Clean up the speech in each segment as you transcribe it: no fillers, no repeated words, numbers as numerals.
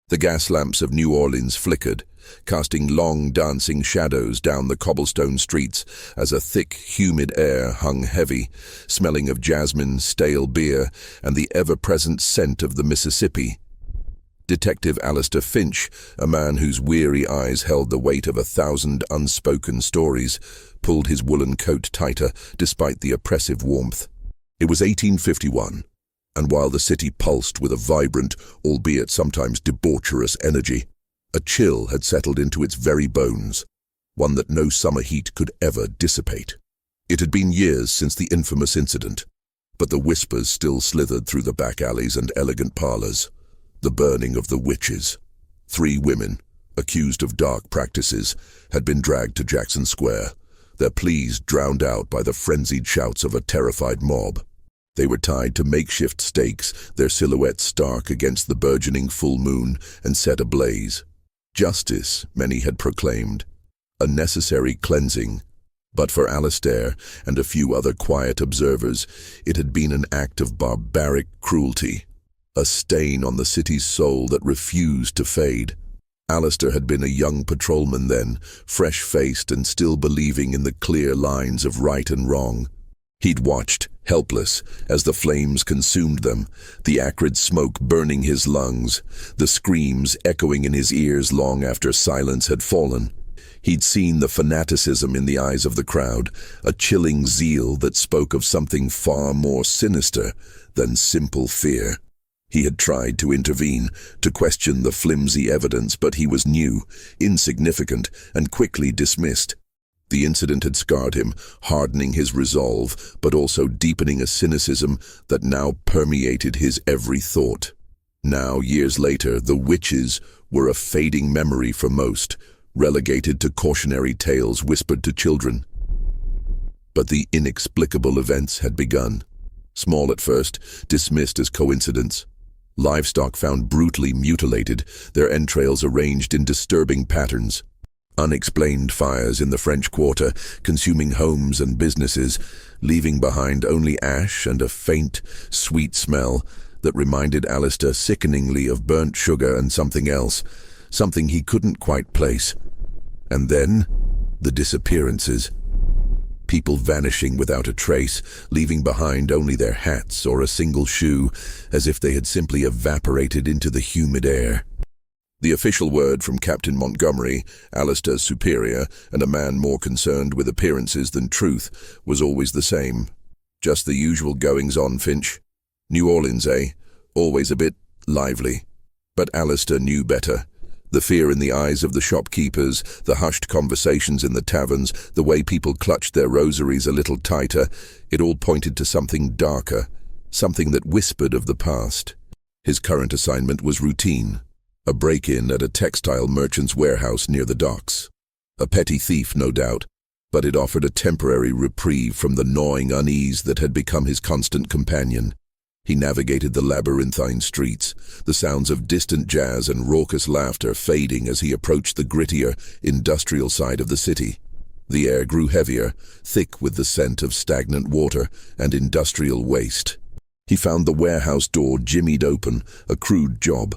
The gas lamps of New Orleans flickered, casting long dancing shadows down the cobblestone streets as a thick, humid air hung heavy, smelling of jasmine, stale beer, and the ever-present scent of the Mississippi. Detective Alistair Finch, a man whose weary eyes held the weight of 1,000 unspoken stories, pulled his woolen coat tighter despite the oppressive warmth. It was 1851, and while the city pulsed with a vibrant, albeit sometimes debaucherous energy, a chill had settled into its very bones, one that no summer heat could ever dissipate. It had been years since the infamous incident, but the whispers still slithered through the back alleys and elegant parlors. The burning of the witches. 3 women, accused of dark practices, had been dragged to Jackson Square, their pleas drowned out by the frenzied shouts of a terrified mob. They were tied to makeshift stakes, their silhouettes stark against the burgeoning full moon and set ablaze. Justice, many had proclaimed, a necessary cleansing. But for Alistair and a few other quiet observers, it had been an act of barbaric cruelty, a stain on the city's soul that refused to fade. Alistair had been a young patrolman then, fresh-faced and still believing in the clear lines of right and wrong. He'd watched, helpless, as the flames consumed them, the acrid smoke burning his lungs, the screams echoing in his ears long after silence had fallen. He'd seen the fanaticism in the eyes of the crowd, a chilling zeal that spoke of something far more sinister than simple fear. He had tried to intervene, to question the flimsy evidence, but he was new, insignificant, and quickly dismissed. The incident had scarred him, hardening his resolve, but also deepening a cynicism that now permeated his every thought. Now, years later, the witches were a fading memory for most, relegated to cautionary tales whispered to children. But the inexplicable events had begun. Small at first, dismissed as coincidence. Livestock found brutally mutilated, their entrails arranged in disturbing patterns. Unexplained fires in the French Quarter, consuming homes and businesses, leaving behind only ash and a faint, sweet smell that reminded Alistair sickeningly of burnt sugar and something else, something he couldn't quite place. And then, the disappearances. People vanishing without a trace, leaving behind only their hats or a single shoe, as if they had simply evaporated into the humid air. The official word from Captain Montgomery, Alistair's superior, and a man more concerned with appearances than truth, was always the same. Just the usual goings-on, Finch. New Orleans, eh? Always a bit lively. But Alistair knew better. The fear in the eyes of the shopkeepers, the hushed conversations in the taverns, the way people clutched their rosaries a little tighter, it all pointed to something darker, something that whispered of the past. His current assignment was routine, a break-in at a textile merchant's warehouse near the docks. A petty thief, no doubt, but it offered a temporary reprieve from the gnawing unease that had become his constant companion. He navigated the labyrinthine streets, the sounds of distant jazz and raucous laughter fading as he approached the grittier, industrial side of the city. The air grew heavier, thick with the scent of stagnant water and industrial waste. He found the warehouse door jimmied open, a crude job.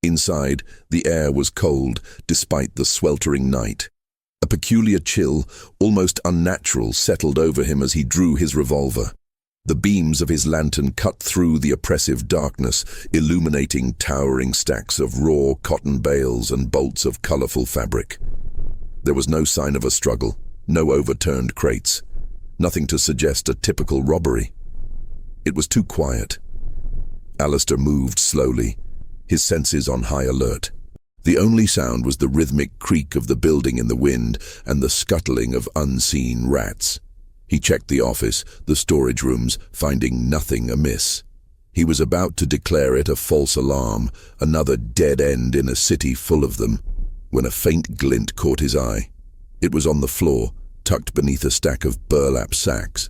Inside, the air was cold, despite the sweltering night. A peculiar chill, almost unnatural, settled over him as he drew his revolver. The beams of his lantern cut through the oppressive darkness, illuminating towering stacks of raw cotton bales and bolts of colorful fabric. There was no sign of a struggle, no overturned crates, nothing to suggest a typical robbery. It was too quiet. Alistair moved slowly, his senses on high alert. The only sound was the rhythmic creak of the building in the wind and the scuttling of unseen rats. He checked the office, the storage rooms, finding nothing amiss. He was about to declare it a false alarm, another dead end in a city full of them, when a faint glint caught his eye. It was on the floor, tucked beneath a stack of burlap sacks,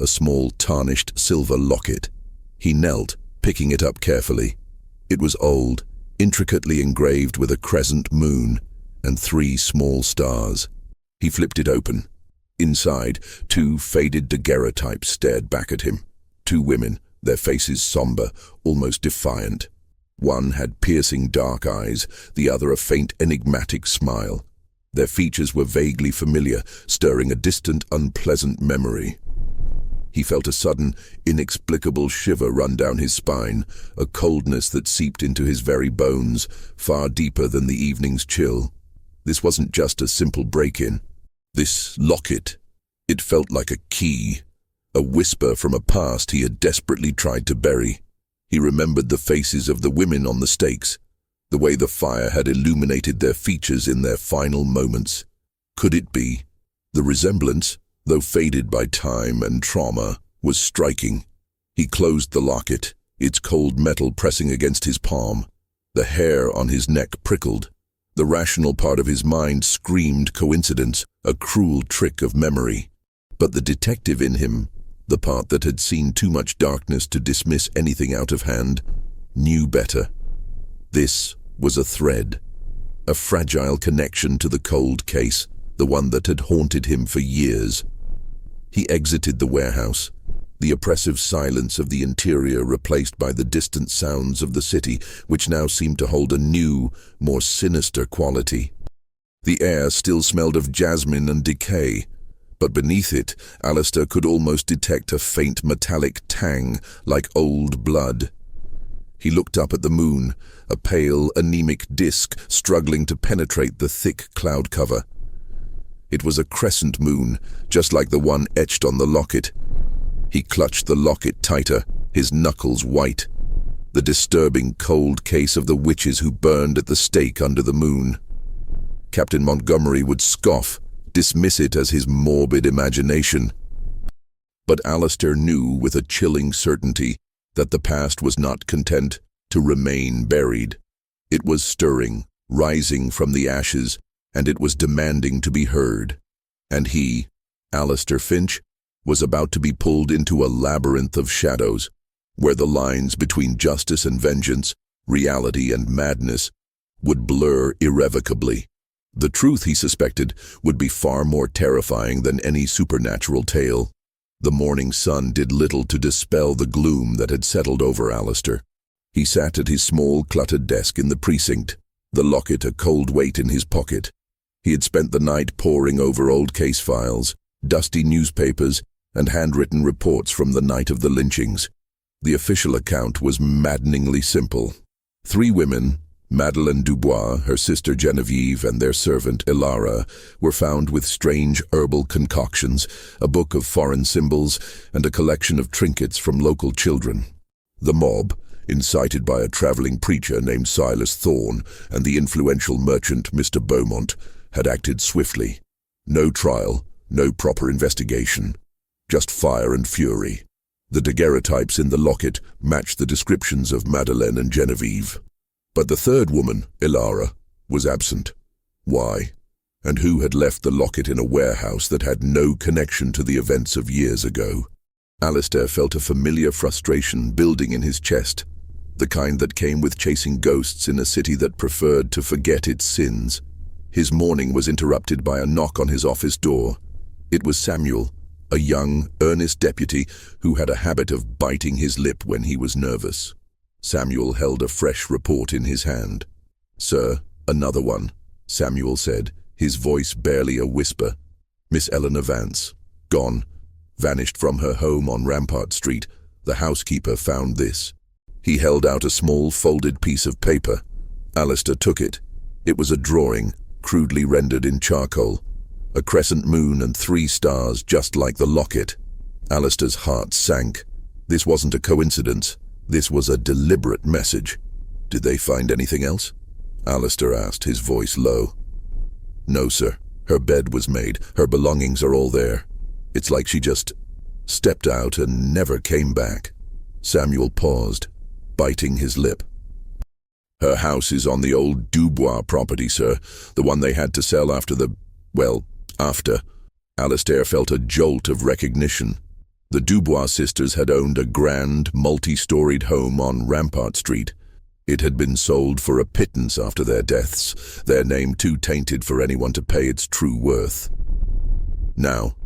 a small tarnished silver locket. He knelt, picking it up carefully. It was old, intricately engraved with a crescent moon and 3 small stars. He flipped it open. Inside, 2 faded daguerreotypes stared back at him. 2 women, their faces somber, almost defiant. One had piercing dark eyes, the other a faint, enigmatic smile. Their features were vaguely familiar, stirring a distant, unpleasant memory. He felt a sudden, inexplicable shiver run down his spine, a coldness that seeped into his very bones, far deeper than the evening's chill. This wasn't just a simple break-in. This locket, it felt like a key, a whisper from a past he had desperately tried to bury. He remembered the faces of the women on the stakes, the way the fire had illuminated their features in their final moments. Could it be? The resemblance, though faded by time and trauma, was striking. He closed the locket, its cold metal pressing against his palm. The hair on his neck prickled. The rational part of his mind screamed coincidence, a cruel trick of memory. But the detective in him, the part that had seen too much darkness to dismiss anything out of hand, knew better. This was a thread, a fragile connection to the cold case, the one that had haunted him for years. He exited the warehouse, the oppressive silence of the interior replaced by the distant sounds of the city, which now seemed to hold a new, more sinister quality. The air still smelled of jasmine and decay, but beneath it, Alistair could almost detect a faint metallic tang, like old blood. He looked up at the moon, a pale, anemic disk struggling to penetrate the thick cloud cover. It was a crescent moon, just like the one etched on the locket. He clutched the locket tighter, his knuckles white. The disturbing cold case of the witches who burned at the stake under the moon. Captain Montgomery would scoff, dismiss it as his morbid imagination. But Alistair knew with a chilling certainty that the past was not content to remain buried. It was stirring, rising from the ashes, and it was demanding to be heard. And he, Alistair Finch, was about to be pulled into a labyrinth of shadows, where the lines between justice and vengeance, reality and madness, would blur irrevocably. The truth, he suspected, would be far more terrifying than any supernatural tale. The morning sun did little to dispel the gloom that had settled over Alistair. He sat at his small, cluttered desk in the precinct, the locket a cold weight in his pocket. He had spent the night poring over old case files, dusty newspapers, and handwritten reports from the night of the lynchings. The official account was maddeningly simple. 3 women, Madeleine Dubois, her sister Genevieve, and their servant Ilara, were found with strange herbal concoctions, a book of foreign symbols, and a collection of trinkets from local children. The mob, incited by a traveling preacher named Silas Thorne and the influential merchant Mr. Beaumont, had acted swiftly. No trial, no proper investigation, just fire and fury. The daguerreotypes in the locket matched the descriptions of Madeleine and Genevieve. But the third woman, Ilara, was absent. Why? And who had left the locket in a warehouse that had no connection to the events of years ago? Alistair felt a familiar frustration building in his chest, the kind that came with chasing ghosts in a city that preferred to forget its sins. His morning was interrupted by a knock on his office door. It was Samuel, a young, earnest deputy who had a habit of biting his lip when he was nervous. Samuel held a fresh report in his hand. "Sir, another one," Samuel said, his voice barely a whisper. "Miss Eleanor Vance, gone, vanished from her home on Rampart Street. The housekeeper found this." He held out a small folded piece of paper. Alistair took it. It was a drawing, crudely rendered in charcoal. A crescent moon and 3 stars, just like the locket. Alistair's heart sank. This wasn't a coincidence. This was a deliberate message. "Did they find anything else?" Alistair asked, his voice low. "No, sir. Her bed was made. Her belongings are all there. It's like she just stepped out and never came back." Samuel paused, biting his lip. "Her house is on the old Dubois property, sir, the one they had to sell after. Alistair felt a jolt of recognition. The Dubois sisters had owned a grand, multi-storied home on Rampart Street. It had been sold for a pittance after their deaths, their name too tainted for anyone to pay its true worth. Now,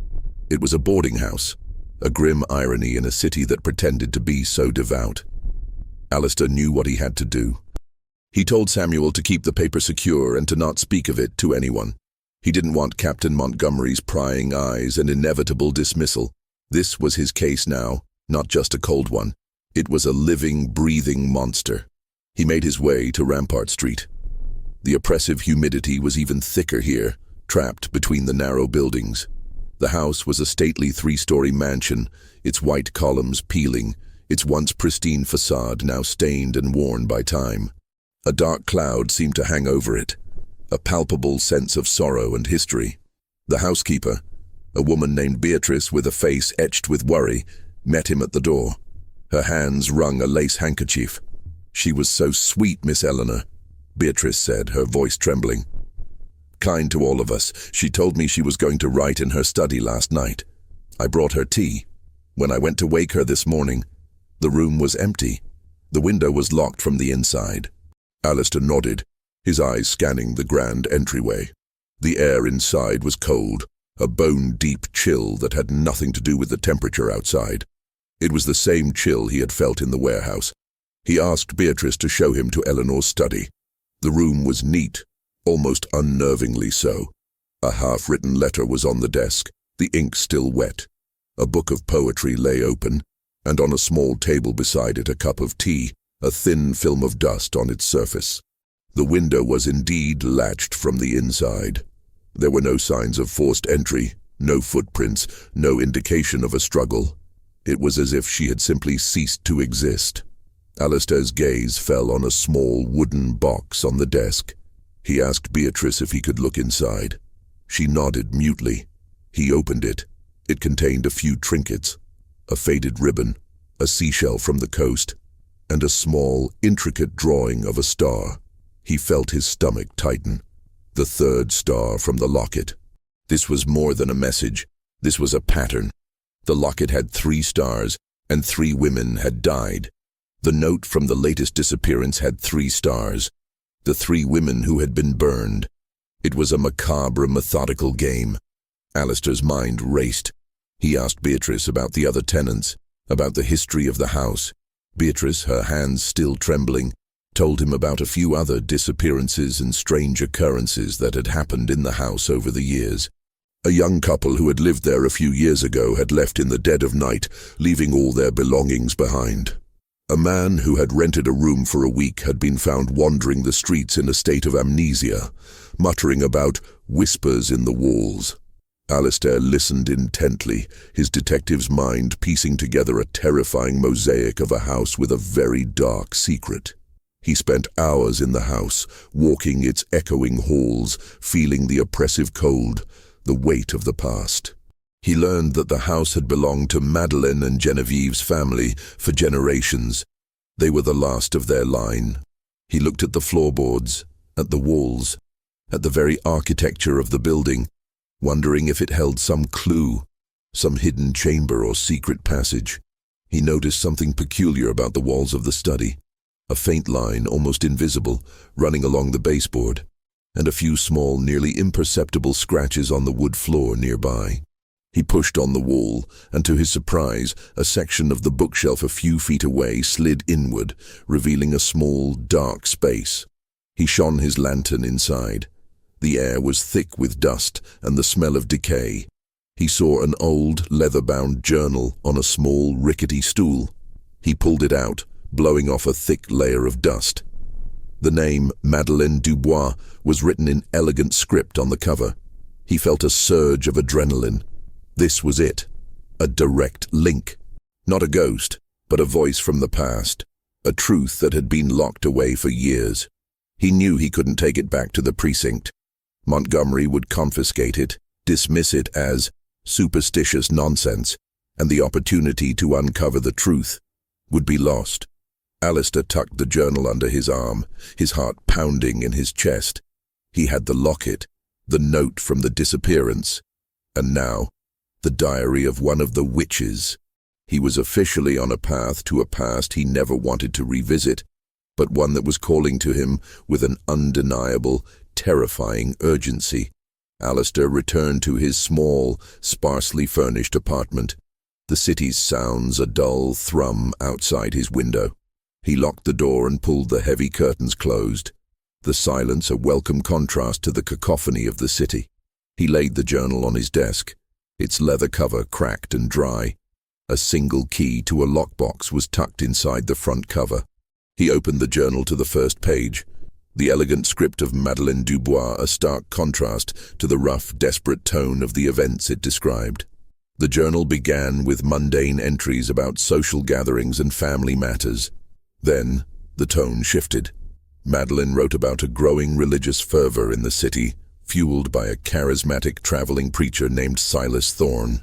it was a boarding house, a grim irony in a city that pretended to be so devout. Alistair knew what he had to do. He told Samuel to keep the paper secure and to not speak of it to anyone. He didn't want Captain Montgomery's prying eyes and inevitable dismissal. This was his case now, not just a cold one. It was a living, breathing monster. He made his way to Rampart Street. The oppressive humidity was even thicker here, trapped between the narrow buildings. The house was a stately 3-story mansion, its white columns peeling, its once pristine facade now stained and worn by time. A dark cloud seemed to hang over it, a palpable sense of sorrow and history. The housekeeper, a woman named Beatrice with a face etched with worry, met him at the door. Her hands wrung a lace handkerchief. "She was so sweet, Miss Eleanor," Beatrice said, her voice trembling. "Kind to all of us. She told me she was going to write in her study last night. I brought her tea. When I went to wake her this morning, the room was empty. The window was locked from the inside." Alistair nodded, his eyes scanning the grand entryway. The air inside was cold, a bone-deep chill that had nothing to do with the temperature outside. It was the same chill he had felt in the warehouse. He asked Beatrice to show him to Eleanor's study. The room was neat, almost unnervingly so. A half-written letter was on the desk, the ink still wet. A book of poetry lay open, and on a small table beside it a cup of tea, a thin film of dust on its surface. The window was indeed latched from the inside. There were no signs of forced entry, no footprints, no indication of a struggle. It was as if she had simply ceased to exist. Alistair's gaze fell on a small wooden box on the desk. He asked Beatrice if he could look inside. She nodded mutely. He opened it. It contained a few trinkets, a faded ribbon, a seashell from the coast, and a small, intricate drawing of a star. He felt his stomach tighten. The 3rd star from the locket. This was more than a message. This was a pattern. The locket had 3 stars, and 3 women had died. The note from the latest disappearance had 3 stars. The 3 women who had been burned. It was a macabre, methodical game. Alistair's mind raced. He asked Beatrice about the other tenants, about the history of the house. Beatrice, her hands still trembling, told him about a few other disappearances and strange occurrences that had happened in the house over the years. A young couple who had lived there a few years ago had left in the dead of night, leaving all their belongings behind. A man who had rented a room for a week had been found wandering the streets in a state of amnesia, muttering about whispers in the walls. Alistair listened intently, his detective's mind piecing together a terrifying mosaic of a house with a very dark secret. He spent hours in the house, walking its echoing halls, feeling the oppressive cold, the weight of the past. He learned that the house had belonged to Madeleine and Genevieve's family for generations. They were the last of their line. He looked at the floorboards, at the walls, at the very architecture of the building, wondering if it held some clue, some hidden chamber or secret passage. He noticed something peculiar about the walls of the study. A faint line, almost invisible, running along the baseboard, and a few small, nearly imperceptible scratches on the wood floor nearby. He pushed on the wall, and to his surprise, a section of the bookshelf a few feet away slid inward, revealing a small, dark space. He shone his lantern inside. The air was thick with dust and the smell of decay. He saw an old, leather-bound journal on a small, rickety stool. He pulled it out, blowing off a thick layer of dust. The name Madeleine Dubois was written in elegant script on the cover. He felt a surge of adrenaline. This was it. A direct link. Not a ghost, but a voice from the past. A truth that had been locked away for years. He knew he couldn't take it back to the precinct. Montgomery would confiscate it, dismiss it as superstitious nonsense, and the opportunity to uncover the truth would be lost. Alistair tucked the journal under his arm, his heart pounding in his chest. He had the locket, the note from the disappearance, and now, the diary of one of the witches. He was officially on a path to a past he never wanted to revisit, but one that was calling to him with an undeniable, terrifying urgency. Alistair returned to his small, sparsely furnished apartment. The city's sounds a dull thrum outside his window. He locked the door and pulled the heavy curtains closed, the silence a welcome contrast to the cacophony of the city. He laid the journal on his desk, its leather cover cracked and dry. A single key to a lockbox was tucked inside the front cover. He opened the journal to the first page, the elegant script of Madeleine Dubois, a stark contrast to the rough, desperate tone of the events it described. The journal began with mundane entries about social gatherings and family matters. Then, the tone shifted. Madeleine wrote about a growing religious fervor in the city, fueled by a charismatic traveling preacher named Silas Thorne.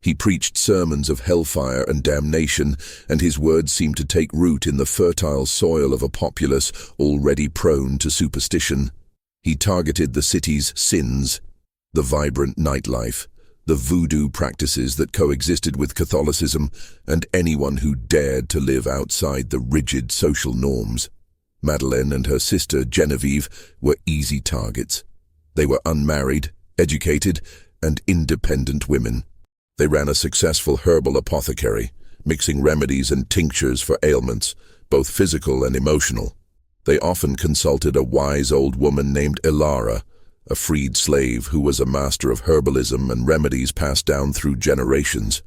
He preached sermons of hellfire and damnation, and his words seemed to take root in the fertile soil of a populace already prone to superstition. He targeted the city's sins, the vibrant nightlife, the voodoo practices that coexisted with Catholicism, and anyone who dared to live outside the rigid social norms. Madeleine and her sister Genevieve were easy targets. They were unmarried, educated, and independent women. They ran a successful herbal apothecary, mixing remedies and tinctures for ailments, both physical and emotional. They often consulted a wise old woman named Ilara, a freed slave who was a master of herbalism and remedies passed down through generations.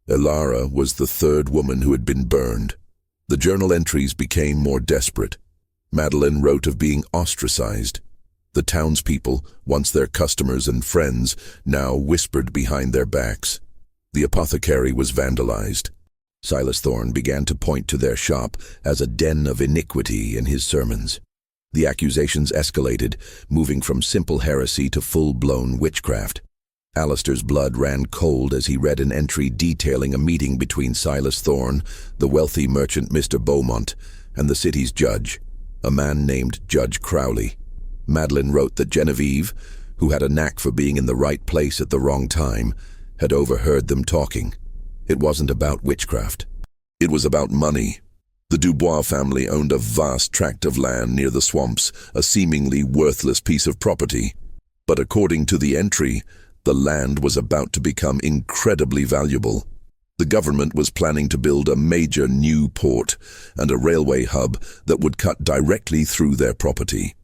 Ilara was the third woman who had been burned. The journal entries became more desperate. Madeleine wrote of being ostracized. The townspeople, once their customers and friends, now whispered behind their backs. The apothecary was vandalized. Silas Thorne began to point to their shop as a den of iniquity in his sermons. The accusations escalated, moving from simple heresy to full-blown witchcraft. Alistair's blood ran cold as he read an entry detailing a meeting between Silas Thorne, the wealthy merchant Mr. Beaumont, and the city's judge, a man named Judge Crowley. Madeleine wrote that Genevieve, who had a knack for being in the right place at the wrong time, had overheard them talking. It wasn't about witchcraft. It was about money. The Dubois family owned a vast tract of land near the swamps, a seemingly worthless piece of property. But according to the entry, the land was about to become incredibly valuable. The government was planning to build a major new port and a railway hub that would cut directly through their property.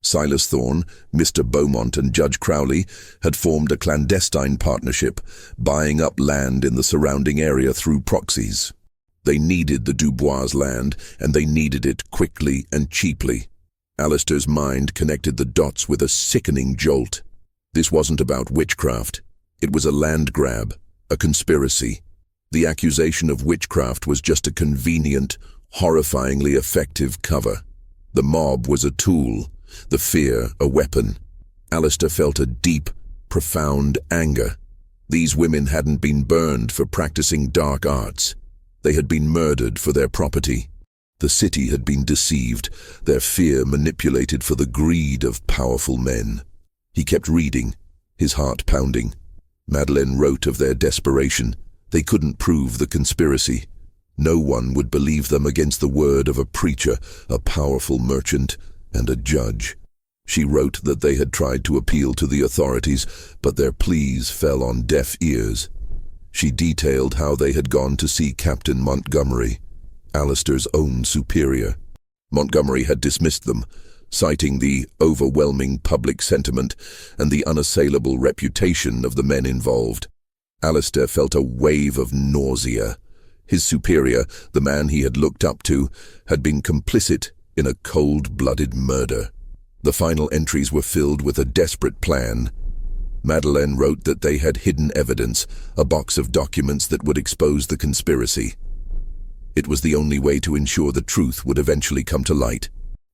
Silas Thorne, Mr. Beaumont and Judge Crowley had formed a clandestine partnership, buying up land in the surrounding area through proxies. They needed the Dubois' land, and they needed it quickly and cheaply. Alistair's mind connected the dots with a sickening jolt. This wasn't about witchcraft. It was a land grab, a conspiracy. The accusation of witchcraft was just a convenient, horrifyingly effective cover. The mob was a tool, the fear a weapon. Alistair felt a deep, profound anger. These women hadn't been burned for practicing dark arts. They had been murdered for their property. The city had been deceived, their fear manipulated for the greed of powerful men. He kept reading, his heart pounding. Madeleine wrote of their desperation. They couldn't prove the conspiracy. No one would believe them against the word of a preacher, a powerful merchant, and a judge. She wrote that they had tried to appeal to the authorities, but their pleas fell on deaf ears. She detailed how they had gone to see Captain Montgomery, Alistair's own superior. Montgomery had dismissed them, citing the overwhelming public sentiment and the unassailable reputation of the men involved. Alistair felt a wave of nausea. His superior, the man he had looked up to, had been complicit in a cold-blooded murder. The final entries were filled with a desperate plan. Madeleine wrote that they had hidden evidence, a box of documents that would expose the conspiracy. It was the only way to ensure the truth would eventually come to light.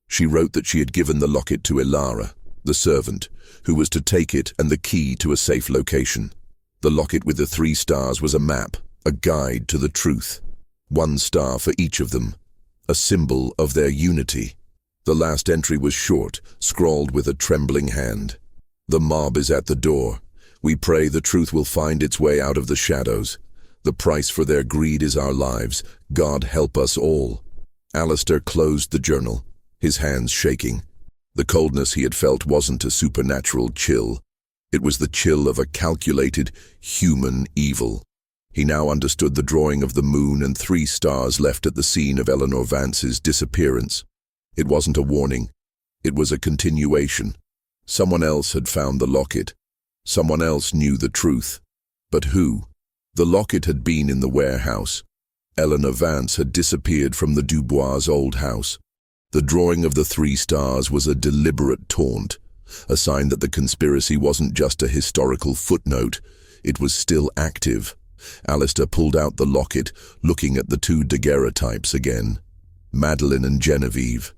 She wrote that she had given the locket to Ilara, the servant, who was to take it and the key to a safe location. The locket with the 3 stars was a map, a guide to the truth. 1 star for each of them, a symbol of their unity. The last entry was short, scrawled with a trembling hand. The mob is at the door. We pray the truth will find its way out of the shadows. The price for their greed is our lives. God help us all. Alistair closed the journal, his hands shaking. The coldness he had felt wasn't a supernatural chill. It was the chill of a calculated, human evil. He now understood the drawing of the moon and 3 stars left at the scene of Eleanor Vance's disappearance. It wasn't a warning. It was a continuation. Someone else had found the locket. Someone else knew the truth. But who? The locket had been in the warehouse. Eleanor Vance had disappeared from the Dubois' old house. The drawing of the 3 stars was a deliberate taunt, a sign that the conspiracy wasn't just a historical footnote. It was still active. Alistair pulled out the locket, looking at the 2 daguerreotypes again. Madeline and Genevieve.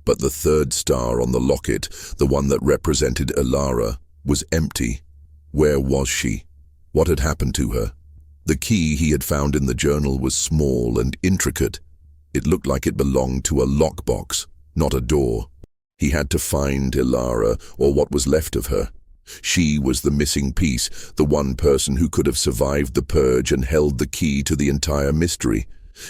But the 3rd star on the locket, the one that represented Ilara, was empty. Where was she? What had happened to her? The key he had found in the journal was small and intricate. It looked like it belonged to a lockbox, not a door. He had to find Ilara, or what was left of her. She was the missing piece, the one person who could have survived the purge and held the key to the entire mystery.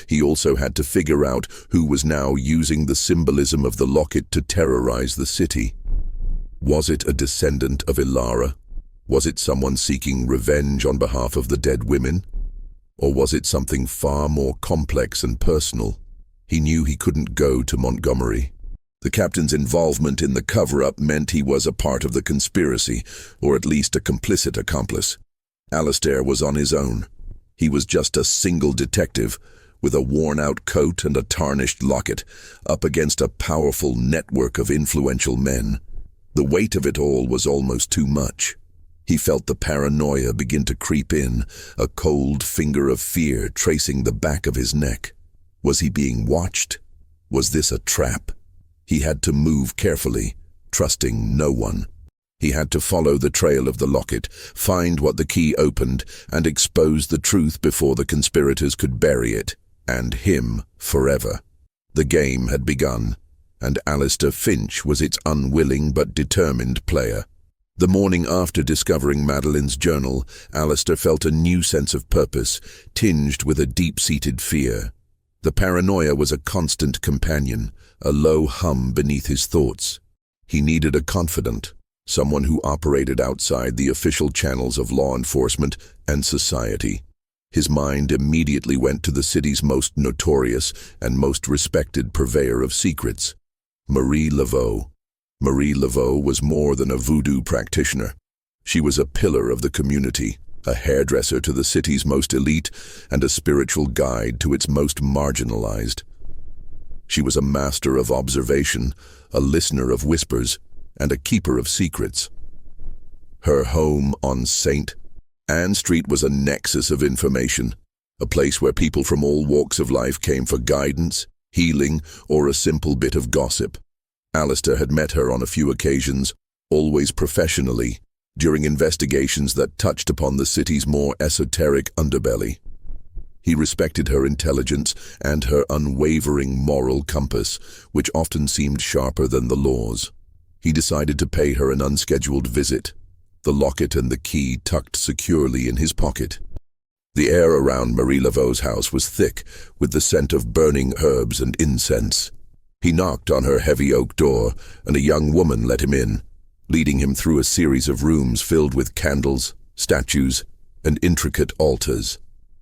He also had to figure out who was now using the symbolism of the locket to terrorize the city. Was it a descendant of Ilara? Was it someone seeking revenge on behalf of the dead women? Or was it something far more complex and personal? He knew he couldn't go to Montgomery. The captain's involvement in the cover-up meant he was a part of the conspiracy, or at least a complicit accomplice. Alistair was on his own. He was just a single detective, with a worn-out coat and a tarnished locket, up against a powerful network of influential men. The weight of it all was almost too much. He felt the paranoia begin to creep in, a cold finger of fear tracing the back of his neck. Was he being watched? Was this a trap? He had to move carefully, trusting no one. He had to follow the trail of the locket, find what the key opened, and expose the truth before the conspirators could bury it, and him forever. The game had begun, and Alistair Finch was its unwilling but determined player. The morning after discovering Madeline's journal, Alistair felt a new sense of purpose, tinged with a deep-seated fear. The paranoia was a constant companion, a low hum beneath his thoughts. He needed a confidant, someone who operated outside the official channels of law enforcement and society. His mind immediately went to the city's most notorious and most respected purveyor of secrets, Marie Laveau. Marie Laveau was more than a voodoo practitioner. She was a pillar of the community, a hairdresser to the city's most elite, and a spiritual guide to its most marginalized. She was a master of observation, a listener of whispers, and a keeper of secrets. Her home on St. Anne Street was a nexus of information, a place where people from all walks of life came for guidance, healing, or a simple bit of gossip. Alistair had met her on a few occasions, always professionally, during investigations that touched upon the city's more esoteric underbelly. He respected her intelligence and her unwavering moral compass, which often seemed sharper than the laws. He decided to pay her an unscheduled visit, the locket and the key tucked securely in his pocket. The air around Marie Laveau's house was thick, with the scent of burning herbs and incense. He knocked on her heavy oak door, and a young woman let him in, leading him through a series of rooms filled with candles, statues, and intricate altars.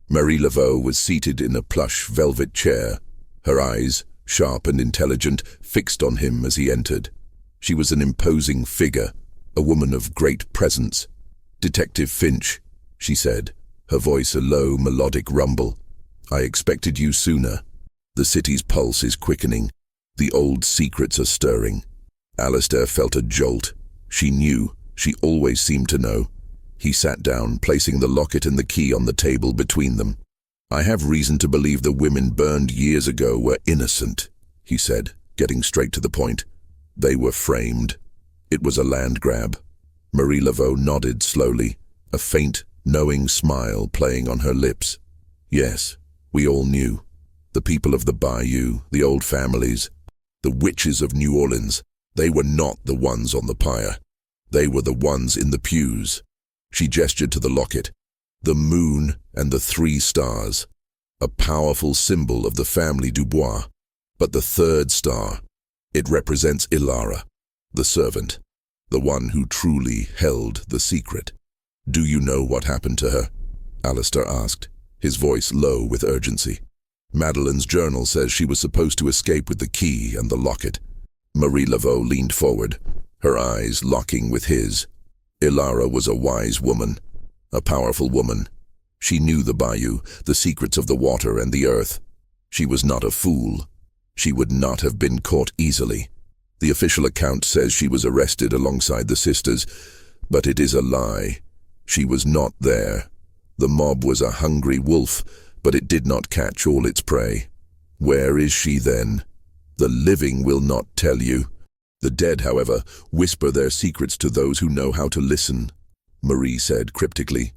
Marie Laveau was seated in a plush velvet chair, her eyes, sharp and intelligent, fixed on him as he entered. She was an imposing figure, a woman of great presence. "Detective Finch," she said, her voice a low, melodic rumble. "I expected you sooner. The city's pulse is quickening. The old secrets are stirring." Alistair felt a jolt. She knew. She always seemed to know. He sat down, placing the locket and the key on the table between them. "I have reason to believe the women burned years ago were innocent," he said, getting straight to the point. "They were framed. It was a land grab." Marie Laveau nodded slowly, a faint, knowing smile playing on her lips. "Yes, we all knew. The people of the bayou, the old families, the witches of New Orleans, they were not the ones on the pyre. They were the ones in the pews." She gestured to the locket, the moon and the 3 stars, a powerful symbol of the family Dubois. But the 3rd star, it represents Ilara, the servant, the one who truly held the secret. "Do you know what happened to her?" Alistair asked. his voice low with urgency. "Madeline's journal says she was supposed to escape with the key and the locket." Marie Laveau leaned forward, her eyes locking with his. Ilara was a wise woman, a powerful woman. She knew the bayou, the secrets of the water and the earth. She was not a fool. She would not have been caught easily. The official account says she was arrested alongside the sisters, but it is a lie. She was not there. The mob was a hungry wolf, but it did not catch all its prey. Where is she then? The living will not tell you. The dead, however, whisper their secrets to those who know how to listen, Marie said cryptically.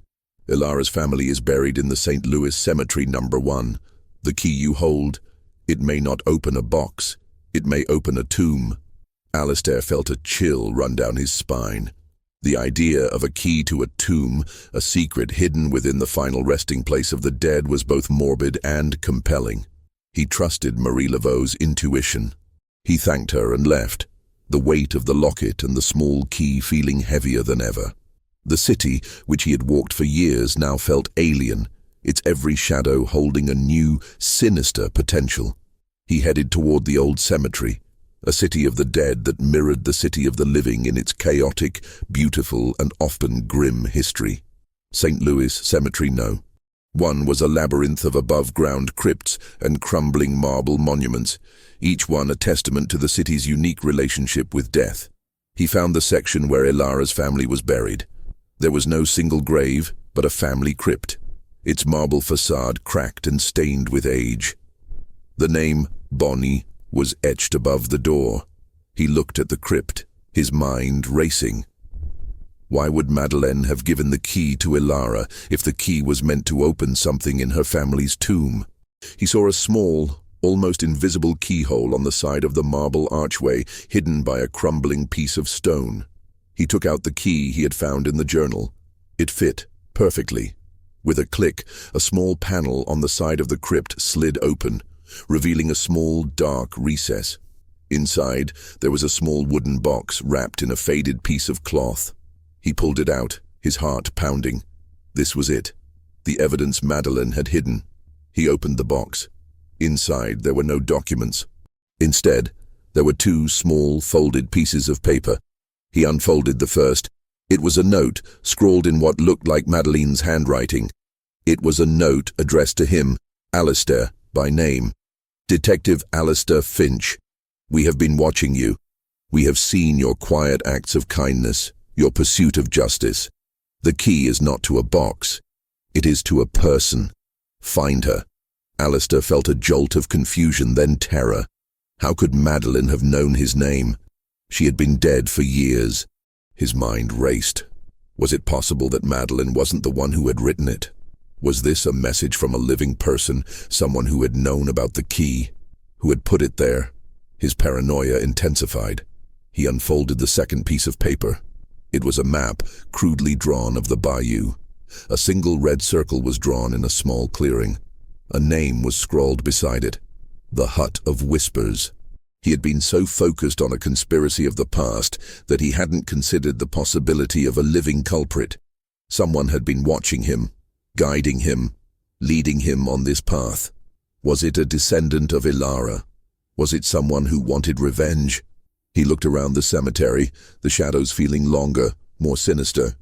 Ilara's family is buried in the St. Louis Cemetery No. 1. The key you hold, it may not open a box, it may open a tomb. Alistair felt a chill run down his spine. The idea of a key to a tomb, a secret hidden within the final resting place of the dead, was both morbid and compelling. He trusted Marie Laveau's intuition. He thanked her and left, the weight of the locket and the small key feeling heavier than ever. The city, which he had walked for years, now felt alien, its every shadow holding a new, sinister potential. He headed toward the old cemetery, a city of the dead that mirrored the city of the living in its chaotic, beautiful, and often grim history. St. Louis Cemetery No. 1 was a labyrinth of above-ground crypts and crumbling marble monuments, each one a testament to the city's unique relationship with death. He found the section where Ilara's family was buried. There was no single grave, but a family crypt, its marble facade cracked and stained with age. The name, Bonnie, was etched above the door. He looked at the crypt, his mind racing. Why would Madeleine have given the key to Ilara if the key was meant to open something in her family's tomb? He saw a small, almost invisible keyhole on the side of the marble archway, hidden by a crumbling piece of stone. He took out the key he had found in the journal. It fit perfectly. With a click, a small panel on the side of the crypt slid open, revealing a small, dark recess. Inside, there was a small wooden box wrapped in a faded piece of cloth. He pulled it out, his heart pounding. This was it, the evidence Madeleine had hidden. He opened the box. Inside, there were no documents. Instead, there were two small, folded pieces of paper. He unfolded the first. It was a note, scrawled in what looked like Madeleine's handwriting. It was a note addressed to him, Alistair, by name. Detective Alistair Finch, we have been watching you. We have seen your quiet acts of kindness, your pursuit of justice. The key is not to a box. It is to a person. Find her. Alistair felt a jolt of confusion, then terror. How could Madeleine have known his name? She had been dead for years. His mind raced. Was it possible that Madeleine wasn't the one who had written it? Was this a message from a living person, someone who had known about the key, who had put it there? His paranoia intensified. He unfolded the second piece of paper. It was a map, crudely drawn, of the bayou. A single red circle was drawn in a small clearing. A name was scrawled beside it. The Hut of Whispers. He had been so focused on a conspiracy of the past that he hadn't considered the possibility of a living culprit. Someone had been watching him, guiding him, leading him on this path. Was it a descendant of Ilara? Was it someone who wanted revenge? He looked around the cemetery, the shadows feeling longer, more sinister.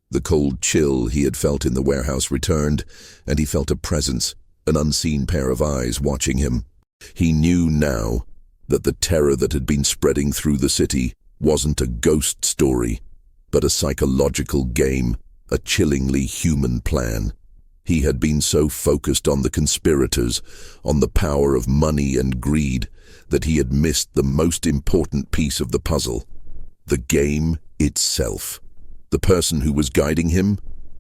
The cold chill he had felt in the warehouse returned, and he felt a presence, an unseen pair of eyes watching him. He knew now that the terror that had been spreading through the city wasn't a ghost story, but a psychological game, a chillingly human plan. He had been so focused on the conspirators, on the power of money and greed, that he had missed the most important piece of the puzzle, the game itself. The person who was guiding him,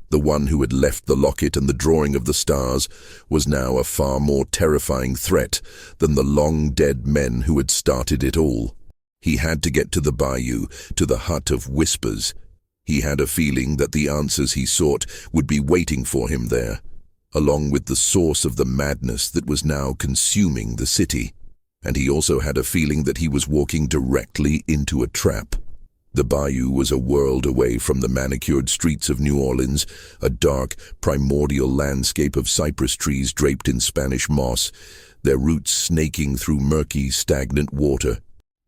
the one who had left the locket and the drawing of the stars, was now a far more terrifying threat than the long-dead men who had started it all. He had to get to the bayou, to the Hut of Whispers. He had a feeling that the answers he sought would be waiting for him there, along with the source of the madness that was now consuming the city. And he also had a feeling that he was walking directly into a trap. The bayou was a world away from the manicured streets of New Orleans, a dark, primordial landscape of cypress trees draped in Spanish moss, their roots snaking through murky, stagnant water.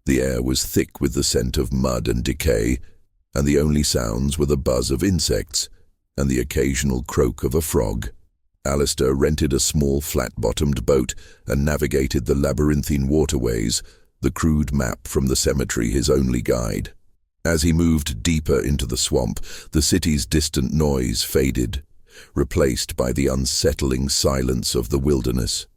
The air was thick with the scent of mud and decay, and the only sounds were the buzz of insects and the occasional croak of a frog. Alistair rented a small flat-bottomed boat and navigated the labyrinthine waterways, the crude map from the cemetery his only guide. As he moved deeper into the swamp, the city's distant noise faded, replaced by the unsettling silence of the wilderness.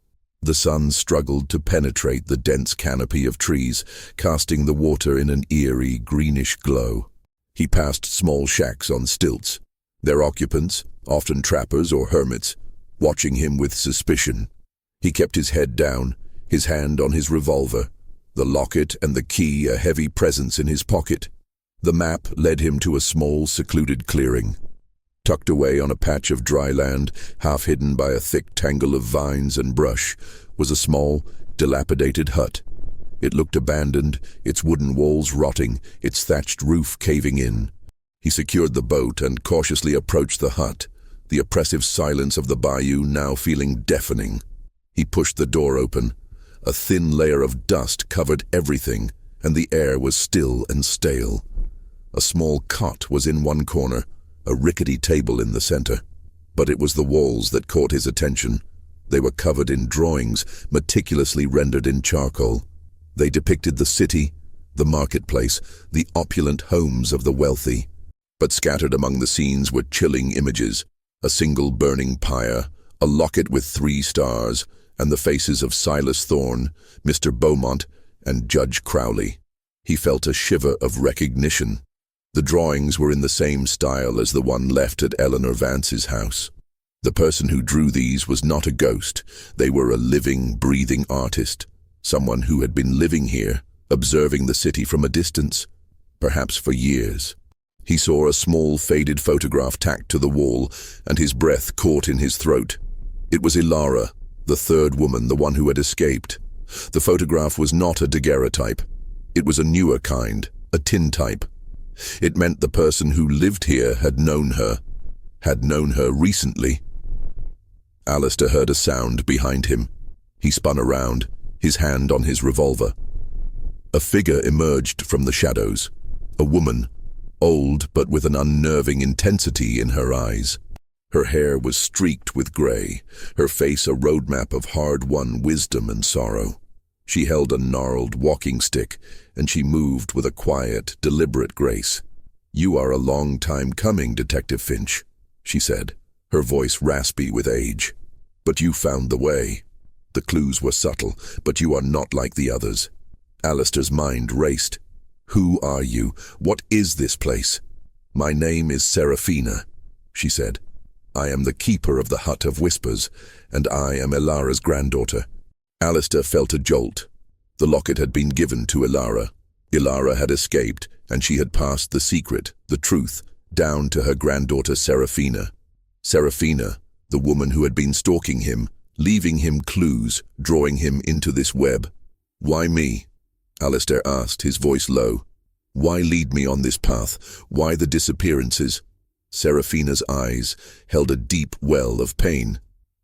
The sun struggled to penetrate the dense canopy of trees, casting the water in an eerie, greenish glow. He passed small shacks on stilts, their occupants, often trappers or hermits, watching him with suspicion. He kept his head down, his hand on his revolver, the locket and the key a heavy presence in his pocket. The map led him to a small, secluded clearing. Tucked away on a patch of dry land, half hidden by a thick tangle of vines and brush, was a small, dilapidated hut. It looked abandoned, its wooden walls rotting, its thatched roof caving in. He secured the boat and cautiously approached the hut, the oppressive silence of the bayou now feeling deafening. He pushed the door open. A thin layer of dust covered everything, and the air was still and stale. A small cot was in one corner, a rickety table in the center. But it was the walls that caught his attention. They were covered in drawings, meticulously rendered in charcoal. They depicted the city, the marketplace, the opulent homes of the wealthy. But scattered among the scenes were chilling images: a single burning pyre, a locket with 3 stars, and the faces of Silas Thorne, Mr. Beaumont, and Judge Crowley. He felt a shiver of recognition. The drawings were in the same style as the one left at Eleanor Vance's house. The person who drew these was not a ghost. They were a living, breathing artist, someone who had been living here, observing the city from a distance, perhaps for years. He saw a small, faded photograph tacked to the wall, and his breath caught in his throat. It was Ilara, the third woman, the one who had escaped. The photograph was not a daguerreotype. It was a newer kind, a tintype. It meant the person who lived here had known her recently. Alistair heard a sound behind him. He spun around, his hand on his revolver. A figure emerged from the shadows, a woman, old but with an unnerving intensity in her eyes. Her hair was streaked with grey, her face a roadmap of hard-won wisdom and sorrow. She held a gnarled walking stick, and she moved with a quiet, deliberate grace. "You are a long time coming, Detective Finch," she said, her voice raspy with age. "But you found the way. The clues were subtle, but you are not like the others." Alistair's mind raced. "Who are you? What is this place?" "My name is Seraphina," she said. "I am the keeper of the Hut of Whispers, and I am Ilara's granddaughter." Alistair felt a jolt. The locket had been given to Ilara. Ilara had escaped, and she had passed the secret, the truth, down to her granddaughter Seraphina. Seraphina, the woman who had been stalking him, leaving him clues, drawing him into this web. "Why me?" Alistair asked, his voice low. "Why lead me on this path? Why the disappearances?" Seraphina's eyes held a deep well of pain.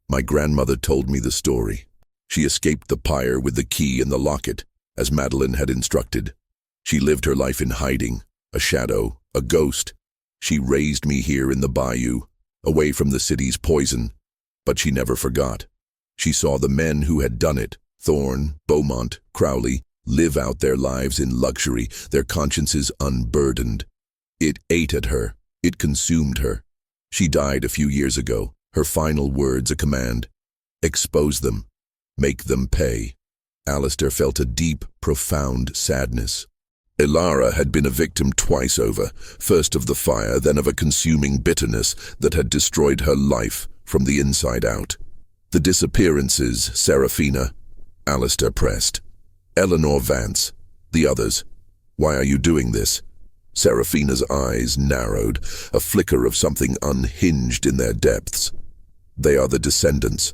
"My grandmother told me the story. She escaped the pyre with the key and the locket, as Madeline had instructed. She lived her life in hiding, a shadow, a ghost. She raised me here in the bayou, away from the city's poison. But she never forgot. She saw the men who had done it, Thorne, Beaumont, Crowley, live out their lives in luxury, their consciences unburdened. It ate at her. It consumed her. She died a few years ago, her final words a command. Expose them. Make them pay." Alistair felt a deep, profound sadness. Ilara had been a victim twice over, first of the fire, then of a consuming bitterness that had destroyed her life from the inside out. "The disappearances, Seraphina," Alistair pressed. "Eleanor Vance, the others. Why are you doing this?" Seraphina's eyes narrowed, a flicker of something unhinged in their depths. "They are the descendants,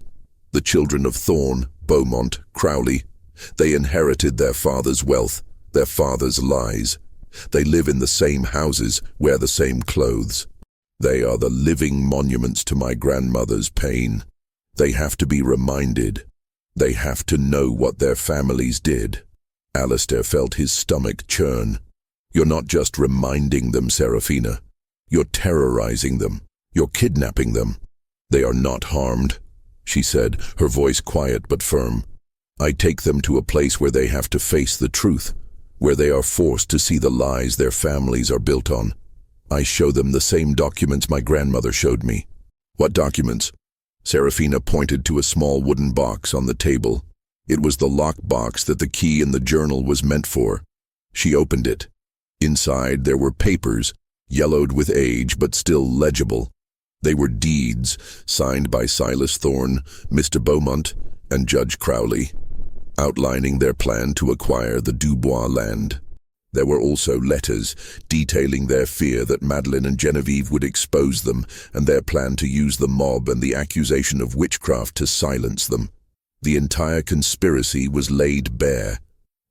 the children of Thorne, Beaumont, Crowley. They inherited their father's wealth, their father's lies. They live in the same houses, wear the same clothes. They are the living monuments to my grandmother's pain. They have to be reminded. They have to know what their families did. Alistair felt his stomach churn. You're not just reminding them, Serafina. You're terrorizing them. You're kidnapping them. They are not harmed, she said, her voice quiet but firm. I take them to a place where they have to face the truth, where they are forced to see the lies their families are built on. I show them the same documents my grandmother showed me. What documents? Serafina pointed to a small wooden box on the table. It was the lock box that the key in the journal was meant for. She opened it. Inside there were papers, yellowed with age but still legible. They were deeds, signed by Silas Thorne, Mr. Beaumont, and Judge Crowley, outlining their plan to acquire the Dubois land. There were also letters detailing their fear that Madeline and Genevieve would expose them and their plan to use the mob and the accusation of witchcraft to silence them. The entire conspiracy was laid bare.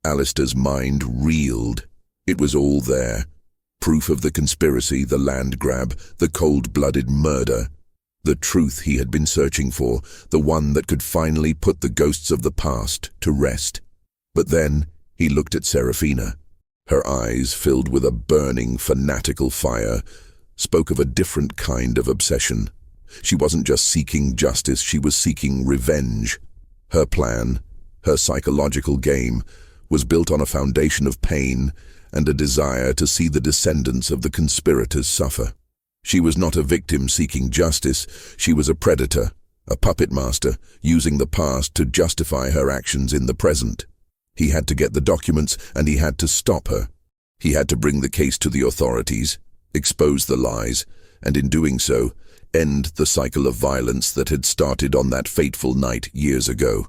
Alistair's mind reeled. It was all there. Proof of the conspiracy, the land grab, the cold-blooded murder. The truth he had been searching for, the one that could finally put the ghosts of the past to rest. But then he looked at Serafina. Her eyes, filled with a burning, fanatical fire, spoke of a different kind of obsession. She wasn't just seeking justice, she was seeking revenge. Her plan, her psychological game, was built on a foundation of pain and a desire to see the descendants of the conspirators suffer. She was not a victim seeking justice, she was a predator, a puppet master, using the past to justify her actions in the present. He had to get the documents and he had to stop her. He had to bring the case to the authorities, expose the lies, and in doing so, end the cycle of violence that had started on that fateful night years ago.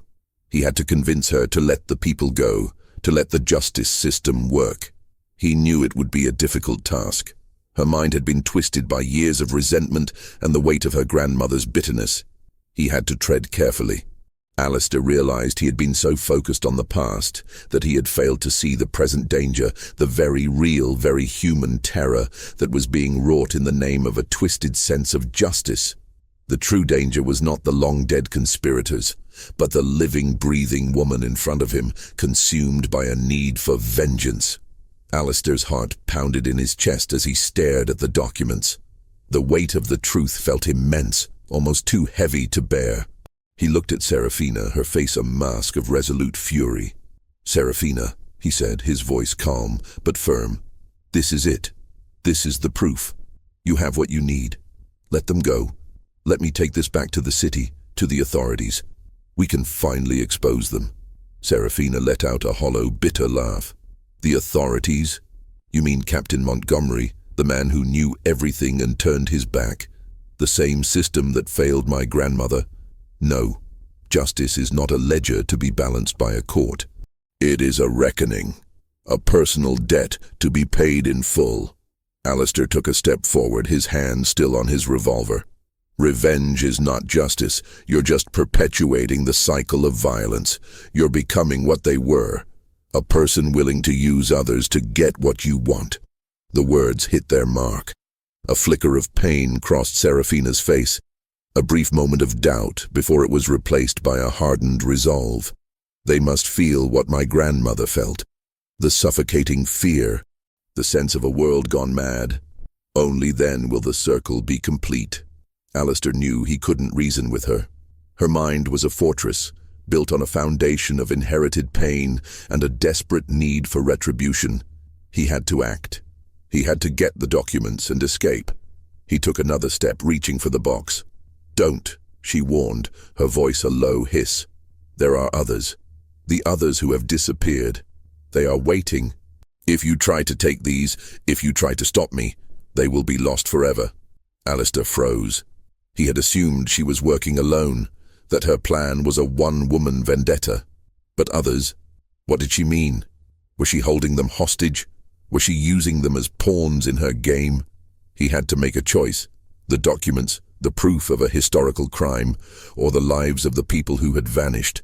He had to convince her to let the people go, to let the justice system work. He knew it would be a difficult task. Her mind had been twisted by years of resentment and the weight of her grandmother's bitterness. He had to tread carefully. Alistair realized he had been so focused on the past that he had failed to see the present danger, the very real, very human terror that was being wrought in the name of a twisted sense of justice. The true danger was not the long-dead conspirators, but the living, breathing woman in front of him, consumed by a need for vengeance. Alistair's heart pounded in his chest as he stared at the documents. The weight of the truth felt immense, almost too heavy to bear. He looked at Serafina, her face a mask of resolute fury. "Serafina," he said, his voice calm but firm. "This is it. This is the proof. You have what you need. Let them go. Let me take this back to the city, to the authorities. We can finally expose them." Serafina let out a hollow, bitter laugh. "The authorities? You mean Captain Montgomery, the man who knew everything and turned his back? The same system that failed my grandmother? No, justice is not a ledger to be balanced by a court. It is a reckoning, a personal debt to be paid in full." Alistair took a step forward, his hand still on his revolver. "Revenge is not justice. You're just perpetuating the cycle of violence. You're becoming what they were, a person willing to use others to get what you want." The words hit their mark. A flicker of pain crossed Serafina's face, a brief moment of doubt before it was replaced by a hardened resolve. They must feel what my grandmother felt. The suffocating fear, the sense of a world gone mad. Only then will the circle be complete. Alistair knew he couldn't reason with her. Her mind was a fortress, built on a foundation of inherited pain and a desperate need for retribution. He had to act. He had to get the documents and escape. He took another step, reaching for the box. "Don't," she warned, her voice a low hiss. "There are others. The others who have disappeared. They are waiting. If you try to take these, if you try to stop me, they will be lost forever." Alistair froze. He had assumed she was working alone, that her plan was a one-woman vendetta. But others? What did she mean? Was she holding them hostage? Was she using them as pawns in her game? He had to make a choice. The documents, the proof of a historical crime, or the lives of the people who had vanished.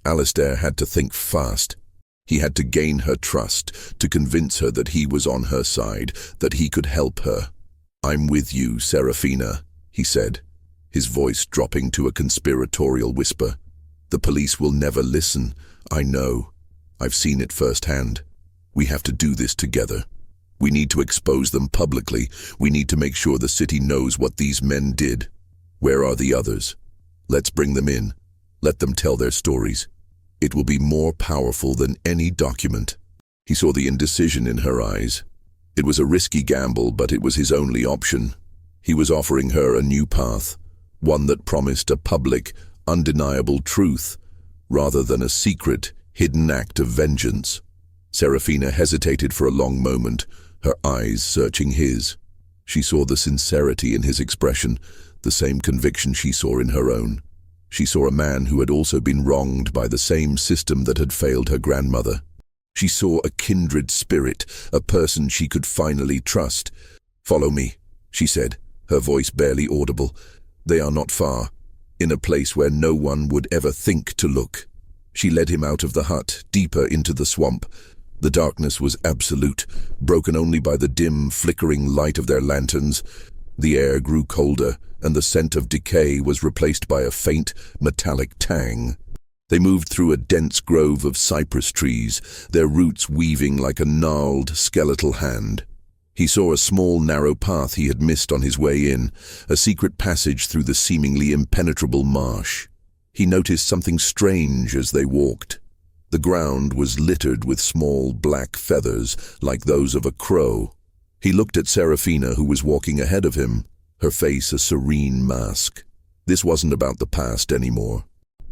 Alistair had to think fast. He had to gain her trust, to convince her that he was on her side, that he could help her. "I'm with you, Serafina," he said, his voice dropping to a conspiratorial whisper. "The police will never listen. I know. I've seen it firsthand. We have to do this together. We need to expose them publicly. We need to make sure the city knows what these men did. Where are the others? Let's bring them in. Let them tell their stories. It will be more powerful than any document." He saw the indecision in her eyes. It was a risky gamble, but it was his only option. He was offering her a new path, one that promised a public, undeniable truth, rather than a secret, hidden act of vengeance. Serafina hesitated for a long moment, her eyes searching his. She saw the sincerity in his expression, the same conviction she saw in her own. She saw a man who had also been wronged by the same system that had failed her grandmother. She saw a kindred spirit, a person she could finally trust. "Follow me," she said, her voice barely audible. "They are not far, in a place where no one would ever think to look." She led him out of the hut, deeper into the swamp. The darkness was absolute, broken only by the dim, flickering light of their lanterns. The air grew colder, and the scent of decay was replaced by a faint, metallic tang. They moved through a dense grove of cypress trees, their roots weaving like a gnarled, skeletal hand. He saw a small, narrow path he had missed on his way in, a secret passage through the seemingly impenetrable marsh. He noticed something strange as they walked. The ground was littered with small, black feathers, like those of a crow. He looked at Serafina, who was walking ahead of him, her face a serene mask. This wasn't about the past anymore.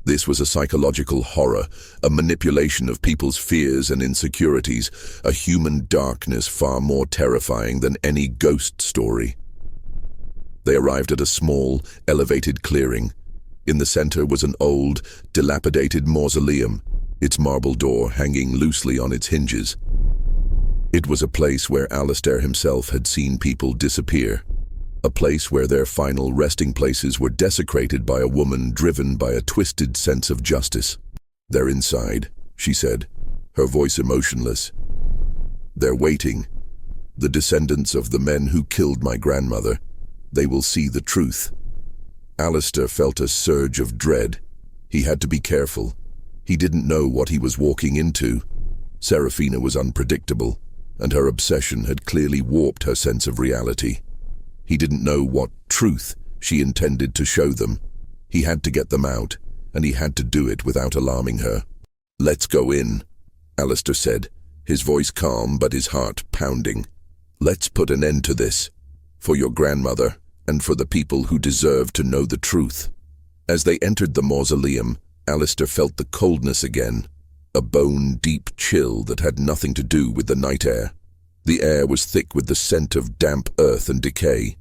This was a psychological horror, a manipulation of people's fears and insecurities, a human darkness far more terrifying than any ghost story. They arrived at a small, elevated clearing. In the center was an old, dilapidated mausoleum, its marble door hanging loosely on its hinges. It was a place where Alistair himself had seen people disappear. A place where their final resting places were desecrated by a woman driven by a twisted sense of justice. "They're inside," she said, her voice emotionless. "They're waiting. The descendants of the men who killed my grandmother. They will see the truth." Alistair felt a surge of dread. He had to be careful. He didn't know what he was walking into. Serafina was unpredictable, and her obsession had clearly warped her sense of reality. He didn't know what truth she intended to show them. He had to get them out, and he had to do it without alarming her. "Let's go in," Alistair said, his voice calm but his heart pounding. "Let's put an end to this, for your grandmother and for the people who deserve to know the truth." As they entered the mausoleum, Alistair felt the coldness again, a bone-deep chill that had nothing to do with the night air. The air was thick with the scent of damp earth and decay.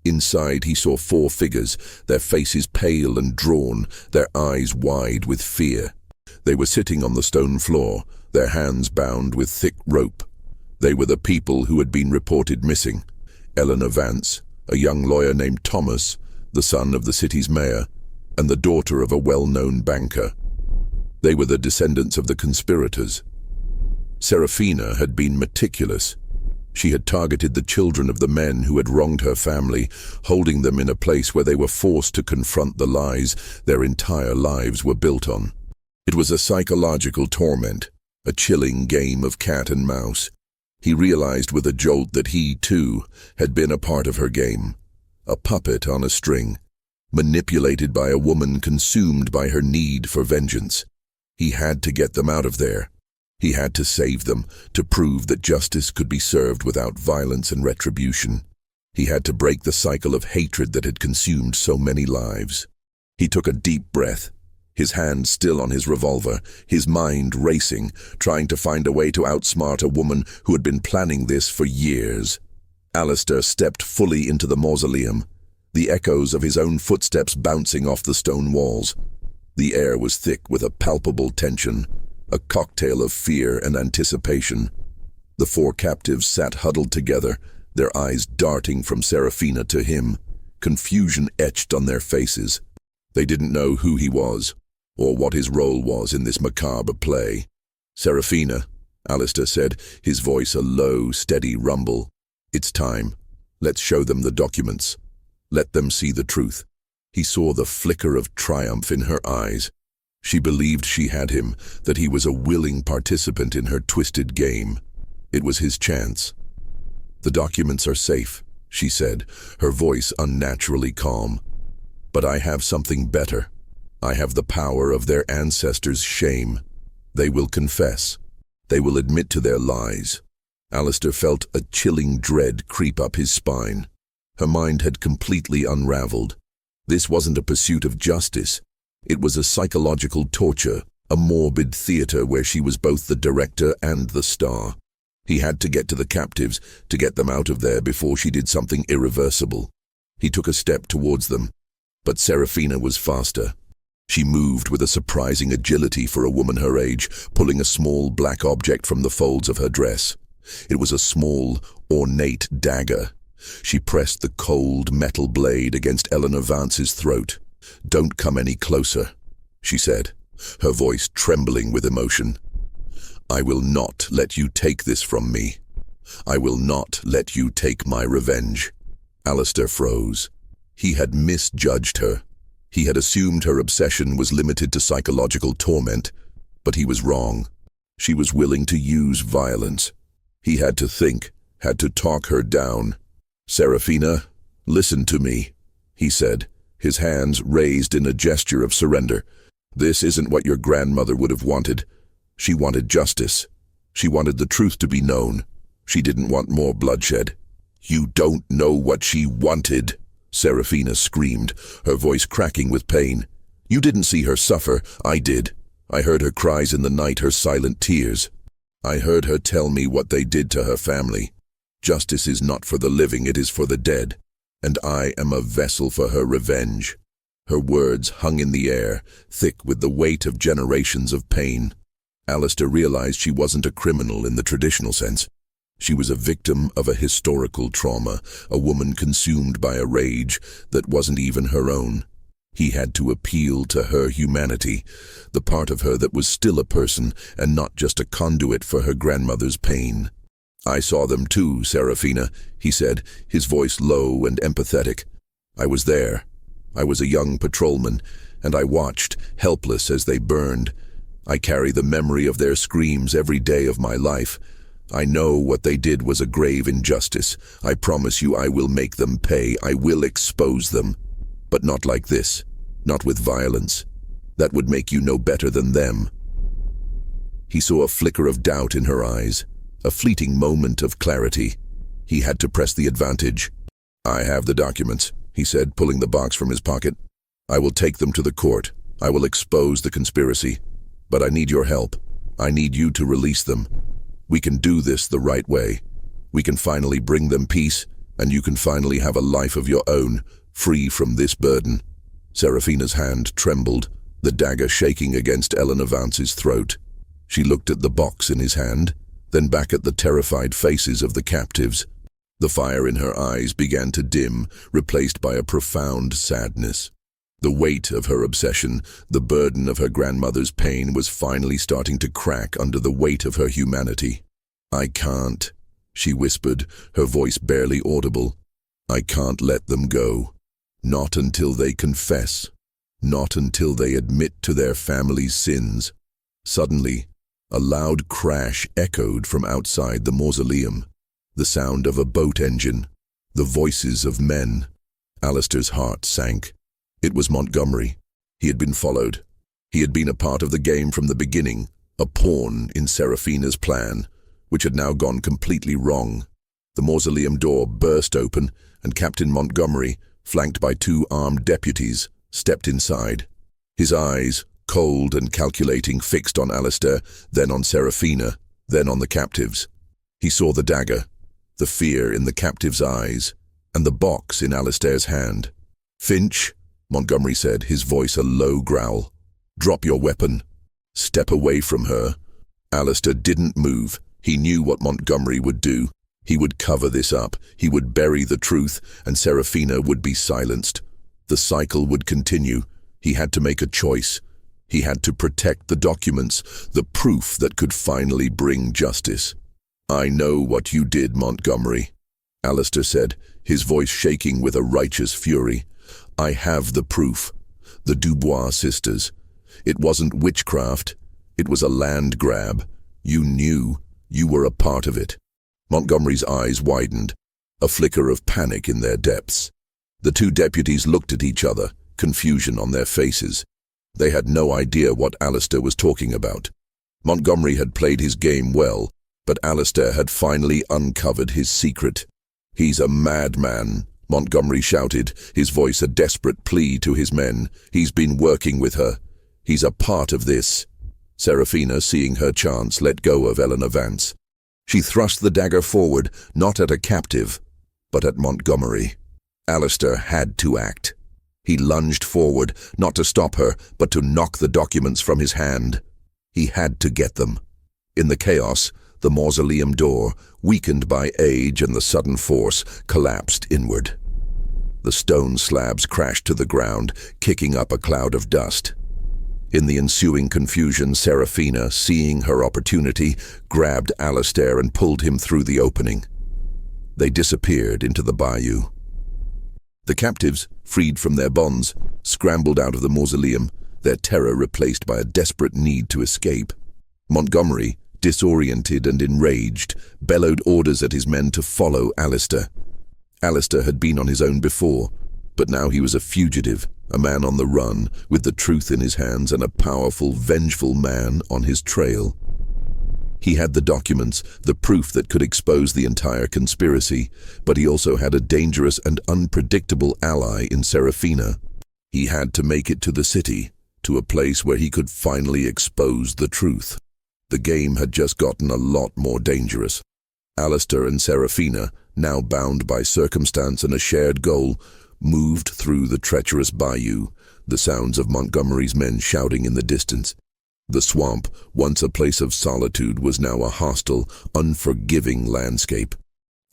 Inside he saw 4 figures, their faces pale and drawn, their eyes wide with fear. They were sitting on the stone floor, their hands bound with thick rope. They were the people who had been reported missing. Eleanor Vance, a young lawyer named Thomas, the son of the city's mayor, and the daughter of a well-known banker. They were the descendants of the conspirators. Serafina had been meticulous. She had targeted the children of the men who had wronged her family, holding them in a place where they were forced to confront the lies their entire lives were built on. It was a psychological torment, a chilling game of cat and mouse. He realized with a jolt that he, too, had been a part of her game, a puppet on a string, manipulated by a woman consumed by her need for vengeance. He had to get them out of there. He had to save them, to prove that justice could be served without violence and retribution. He had to break the cycle of hatred that had consumed so many lives. He took a deep breath, his hand still on his revolver, his mind racing, trying to find a way to outsmart a woman who had been planning this for years. Alistair stepped fully into the mausoleum, the echoes of his own footsteps bouncing off the stone walls. The air was thick with a palpable tension, a cocktail of fear and anticipation. The 4 captives sat huddled together, their eyes darting from Serafina to him, confusion etched on their faces. They didn't know who he was, or what his role was in this macabre play. "Seraphina," Alistair said, his voice a low, steady rumble. "It's time. Let's show them the documents. Let them see the truth." He saw the flicker of triumph in her eyes. She believed she had him, that he was a willing participant in her twisted game. It was his chance. "The documents are safe," she said, her voice unnaturally calm. "But I have something better. I have the power of their ancestors' shame. They will confess. They will admit to their lies." Alistair felt a chilling dread creep up his spine. Her mind had completely unraveled. This wasn't a pursuit of justice. It was a psychological torture, a morbid theater where she was both the director and the star. He had to get to the captives, to get them out of there before she did something irreversible. He took a step towards them, but Seraphina was faster. She moved with a surprising agility for a woman her age, pulling a small black object from the folds of her dress. It was a small, ornate dagger. She pressed the cold metal blade against Eleanor Vance's throat. "Don't come any closer," she said, her voice trembling with emotion. "I will not let you take this from me. I will not let you take my revenge." Alistair froze. He had misjudged her. He had assumed her obsession was limited to psychological torment, but he was wrong. She was willing to use violence. He had to think, had to talk her down. "Seraphina, listen to me," he said, his hands raised in a gesture of surrender. "This isn't what your grandmother would have wanted. She wanted justice. She wanted the truth to be known. She didn't want more bloodshed." "You don't know what she wanted," Seraphina screamed, her voice cracking with pain. "You didn't see her suffer. I did. I heard her cries in the night, her silent tears. I heard her tell me what they did to her family. Justice is not for the living, it is for the dead. And I am a vessel for her revenge." Her words hung in the air, thick with the weight of generations of pain. Alistair realized she wasn't a criminal in the traditional sense. She was a victim of a historical trauma, a woman consumed by a rage that wasn't even her own. He had to appeal to her humanity, the part of her that was still a person and not just a conduit for her grandmother's pain. "I saw them too, Seraphina," he said, his voice low and empathetic. "I was there. I was a young patrolman, and I watched, helpless as they burned. I carry the memory of their screams every day of my life. I know what they did was a grave injustice. I promise you I will make them pay. I will expose them. But not like this. Not with violence. That would make you no better than them." He saw a flicker of doubt in her eyes, a fleeting moment of clarity. He had to press the advantage. "I have the documents," he said, pulling the box from his pocket. "I will take them to the court. I will expose the conspiracy. But I need your help. I need you to release them. We can do this the right way. We can finally bring them peace, and you can finally have a life of your own, free from this burden." Seraphina's hand trembled, the dagger shaking against Eleanor Vance's throat. She looked at the box in his hand, then back at the terrified faces of the captives. The fire in her eyes began to dim, replaced by a profound sadness. The weight of her obsession, the burden of her grandmother's pain was finally starting to crack under the weight of her humanity. "I can't," she whispered, her voice barely audible. "I can't let them go. Not until they confess. Not until they admit to their family's sins." Suddenly, a loud crash echoed from outside the mausoleum. The sound of a boat engine. The voices of men. Alistair's heart sank. It was Montgomery. He had been followed. He had been a part of the game from the beginning, a pawn in Seraphina's plan, which had now gone completely wrong. The mausoleum door burst open, and Captain Montgomery, flanked by 2 armed deputies, stepped inside. His eyes, cold and calculating, fixed on Alistair, then on Seraphina, then on the captives. He saw the dagger, the fear in the captive's eyes, and the box in Alistair's hand. "Finch," Montgomery said, his voice a low growl. "Drop your weapon. Step away from her." Alistair didn't move. He knew what Montgomery would do. He would cover this up. He would bury the truth, and Seraphina would be silenced. The cycle would continue. He had to make a choice. He had to protect the documents, the proof that could finally bring justice. "I know what you did, Montgomery," Alistair said, his voice shaking with a righteous fury. "I have the proof. The Dubois sisters. It wasn't witchcraft. It was a land grab. You knew. You were a part of it." Montgomery's eyes widened, a flicker of panic in their depths. The two deputies looked at each other, confusion on their faces. They had no idea what Alistair was talking about. Montgomery had played his game well, but Alistair had finally uncovered his secret. "He's a madman," Montgomery shouted, his voice a desperate plea to his men. "He's been working with her. He's a part of this." Serafina, seeing her chance, let go of Eleanor Vance. She thrust the dagger forward, not at a captive, but at Montgomery. Alistair had to act. He lunged forward, not to stop her, but to knock the documents from his hand. He had to get them. In the chaos, the mausoleum door, weakened by age and the sudden force, collapsed inward. The stone slabs crashed to the ground, kicking up a cloud of dust. In the ensuing confusion, Serafina, seeing her opportunity, grabbed Alistair and pulled him through the opening. They disappeared into the bayou. The captives, freed from their bonds, scrambled out of the mausoleum, their terror replaced by a desperate need to escape. Montgomery, disoriented and enraged, bellowed orders at his men to follow Alistair. Alistair had been on his own before, but now he was a fugitive, a man on the run, with the truth in his hands and a powerful, vengeful man on his trail. He had the documents, the proof that could expose the entire conspiracy, but he also had a dangerous and unpredictable ally in Serafina. He had to make it to the city, to a place where he could finally expose the truth. The game had just gotten a lot more dangerous. Alistair and Serafina, now bound by circumstance and a shared goal, moved through the treacherous bayou, the sounds of Montgomery's men shouting in the distance. The swamp, once a place of solitude, was now a hostile, unforgiving landscape.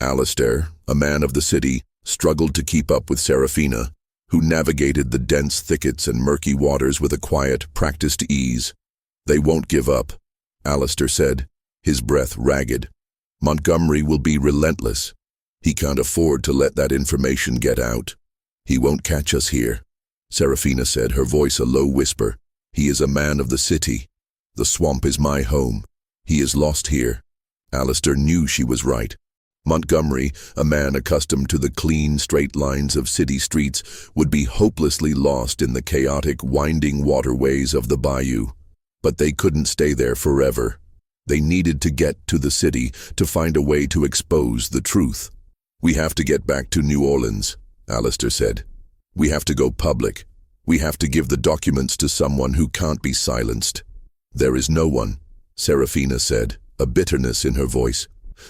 Alistair, a man of the city, struggled to keep up with Serafina, who navigated the dense thickets and murky waters with a quiet, practiced ease. "They won't give up," Alistair said, his breath ragged. "Montgomery will be relentless. He can't afford to let that information get out. He won't catch us here," Serafina said, her voice a low whisper. "He is a man of the city. The swamp is my home. He is lost here." Alistair knew she was right. Montgomery, a man accustomed to the clean, straight lines of city streets, would be hopelessly lost in the chaotic, winding waterways of the bayou. But they couldn't stay there forever. They needed to get to the city to find a way to expose the truth. "We have to get back to New Orleans," Alistair said. "We have to go public. We have to give the documents to someone who can't be silenced." "There is no one," Serafina said, a bitterness in her voice.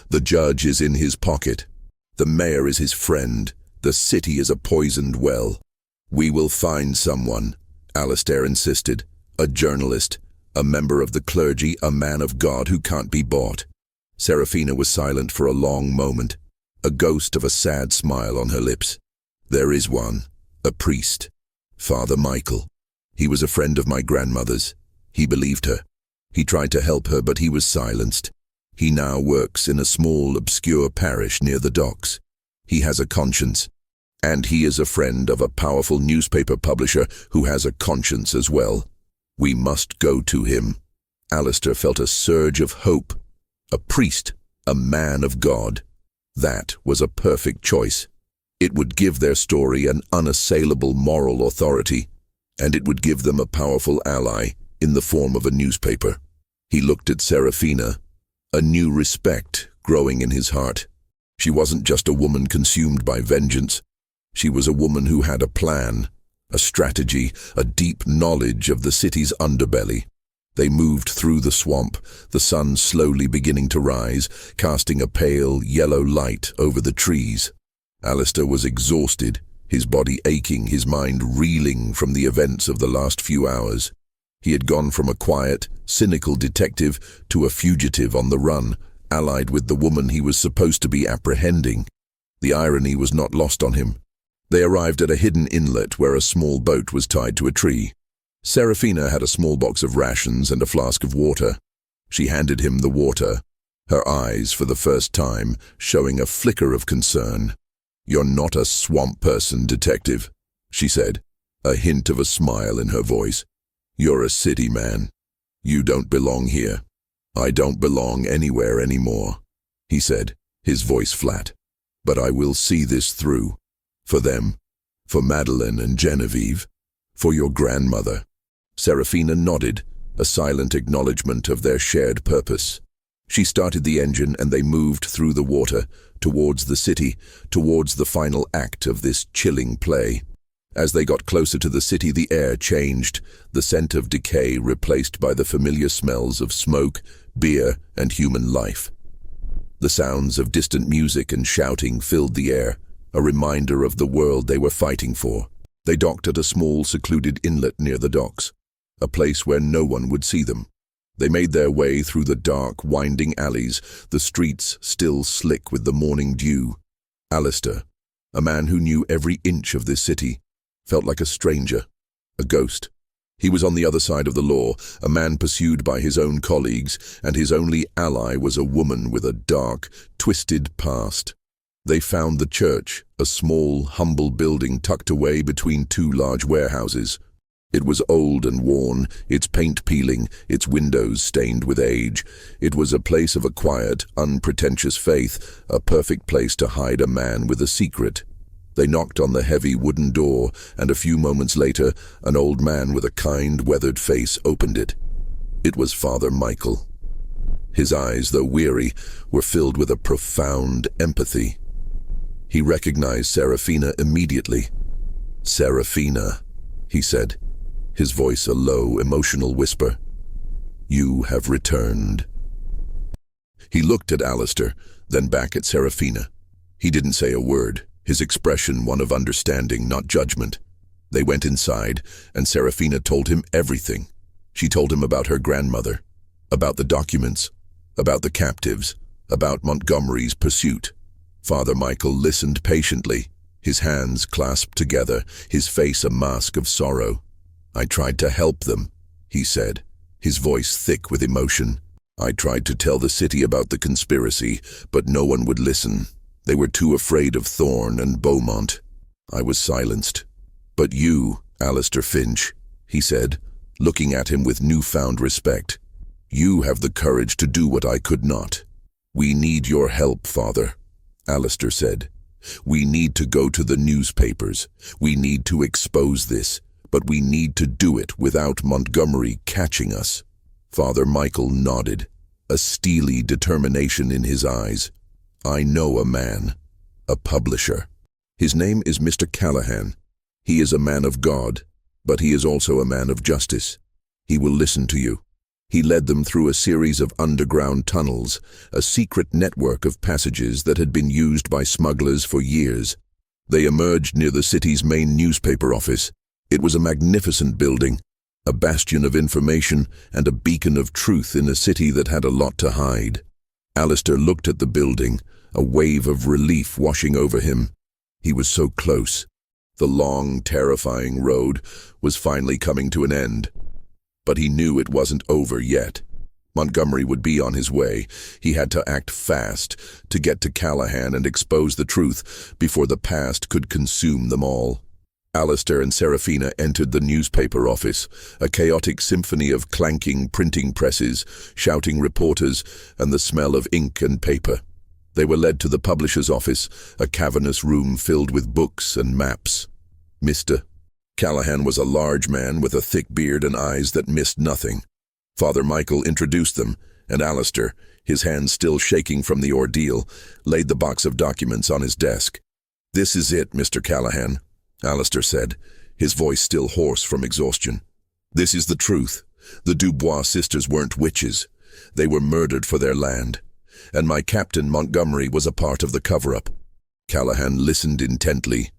"The judge is in his pocket. The mayor is his friend. The city is a poisoned well." "We will find someone," Alistair insisted. "A journalist, a member of the clergy, a man of God who can't be bought." Serafina was silent for a long moment, a ghost of a sad smile on her lips. "There is one, a priest. Father Michael. He was a friend of my grandmother's. He believed her. He tried to help her, but he was silenced. He now works in a small, obscure parish near the docks. He has a conscience. And he is a friend of a powerful newspaper publisher who has a conscience as well. We must go to him." Alistair felt a surge of hope. A priest, a man of God. That was a perfect choice. It would give their story an unassailable moral authority, and it would give them a powerful ally in the form of a newspaper. He looked at Serafina, a new respect growing in his heart. She wasn't just a woman consumed by vengeance. She was a woman who had a plan, a strategy, a deep knowledge of the city's underbelly. They moved through the swamp, the sun slowly beginning to rise, casting a pale, yellow light over the trees. Alistair was exhausted, his body aching, his mind reeling from the events of the last few hours. He had gone from a quiet, cynical detective to a fugitive on the run, allied with the woman he was supposed to be apprehending. The irony was not lost on him. They arrived at a hidden inlet where a small boat was tied to a tree. Serafina had a small box of rations and a flask of water. She handed him the water, her eyes, for the first time, showing a flicker of concern. "You're not a swamp person, detective," she said, a hint of a smile in her voice. "You're a city man. You don't belong here." "I don't belong anywhere anymore," he said, his voice flat. "But I will see this through. For them, for Madeline and Genevieve, for your grandmother." Serafina nodded, a silent acknowledgement of their shared purpose. She started the engine and they moved through the water, towards the city, towards the final act of this chilling play. As they got closer to the city, the air changed, the scent of decay replaced by the familiar smells of smoke, beer, and human life. The sounds of distant music and shouting filled the air, a reminder of the world they were fighting for. They docked at a small, secluded inlet near the docks, a place where no one would see them. They made their way through the dark, winding alleys, the streets still slick with the morning dew. Alistair, a man who knew every inch of this city, felt like a stranger, a ghost. He was on the other side of the law, a man pursued by his own colleagues, and his only ally was a woman with a dark, twisted past. They found the church, a small, humble building tucked away between two large warehouses. It was old and worn, its paint peeling, its windows stained with age. It was a place of a quiet, unpretentious faith, a perfect place to hide a man with a secret. They knocked on the heavy wooden door, and a few moments later, an old man with a kind, weathered face opened it. It was Father Michael. His eyes, though weary, were filled with a profound empathy. He recognized Serafina immediately. "Serafina," he said, his voice a low, emotional whisper. "You have returned." He looked at Alistair, then back at Serafina. He didn't say a word, his expression one of understanding, not judgment. They went inside, and Serafina told him everything. She told him about her grandmother, about the documents, about the captives, about Montgomery's pursuit. Father Michael listened patiently, his hands clasped together, his face a mask of sorrow. "I tried to help them," he said, his voice thick with emotion. "I tried to tell the city about the conspiracy, but no one would listen. They were too afraid of Thorne and Beaumont. I was silenced. But you, Alistair Finch," he said, looking at him with newfound respect, "you have the courage to do what I could not." "We need your help, Father," Alistair said. "We need to go to the newspapers. We need to expose this, but we need to do it without Montgomery catching us." Father Michael nodded, a steely determination in his eyes. "I know a man, a publisher. His name is Mr. Callahan. He is a man of God, but he is also a man of justice. He will listen to you." He led them through a series of underground tunnels, a secret network of passages that had been used by smugglers for years. They emerged near the city's main newspaper office. It was a magnificent building, a bastion of information and a beacon of truth in a city that had a lot to hide. Alistair looked at the building, a wave of relief washing over him. He was so close. The long, terrifying road was finally coming to an end. But he knew it wasn't over yet. Montgomery would be on his way. He had to act fast to get to Callahan and expose the truth before the past could consume them all. Alistair and Serafina entered the newspaper office, a chaotic symphony of clanking printing presses, shouting reporters, and the smell of ink and paper. They were led to the publisher's office, a cavernous room filled with books and maps. Mr. Callahan was a large man with a thick beard and eyes that missed nothing. Father Michael introduced them, and Alistair, his hands still shaking from the ordeal, laid the box of documents on his desk. "This is it, Mr. Callahan," Alistair said, his voice still hoarse from exhaustion. "This is the truth. The Dubois sisters weren't witches. They were murdered for their land. And my captain, Montgomery, was a part of the cover-up." Callahan listened intently,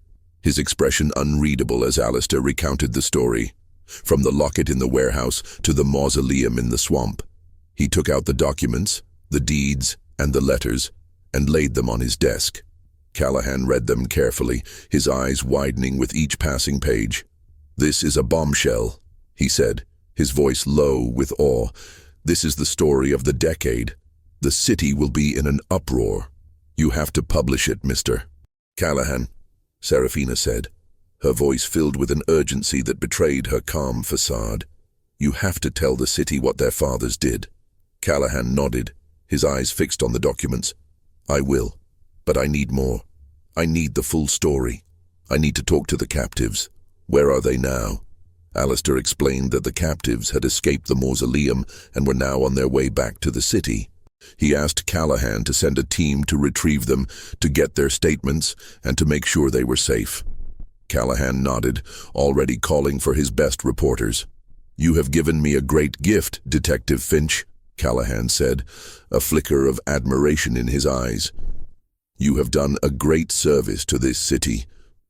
his expression unreadable as Alistair recounted the story, from the locket in the warehouse to the mausoleum in the swamp. He took out the documents, the deeds, and the letters, and laid them on his desk. Callahan read them carefully, his eyes widening with each passing page. "This is a bombshell," he said, his voice low with awe. "This is the story of the decade. The city will be in an uproar. You have to publish it, Mr. Callahan," Serafina said, her voice filled with an urgency that betrayed her calm facade. "You have to tell the city what their fathers did." Callahan nodded, his eyes fixed on the documents. "I will, but I need more. I need the full story. I need to talk to the captives. Where are they now?" Alistair explained that the captives had escaped the mausoleum and were now on their way back to the city. He asked Callahan to send a team to retrieve them, to get their statements, and to make sure they were safe. Callahan nodded, already calling for his best reporters. "You have given me a great gift, Detective Finch," Callahan said, a flicker of admiration in his eyes. "You have done a great service to this city.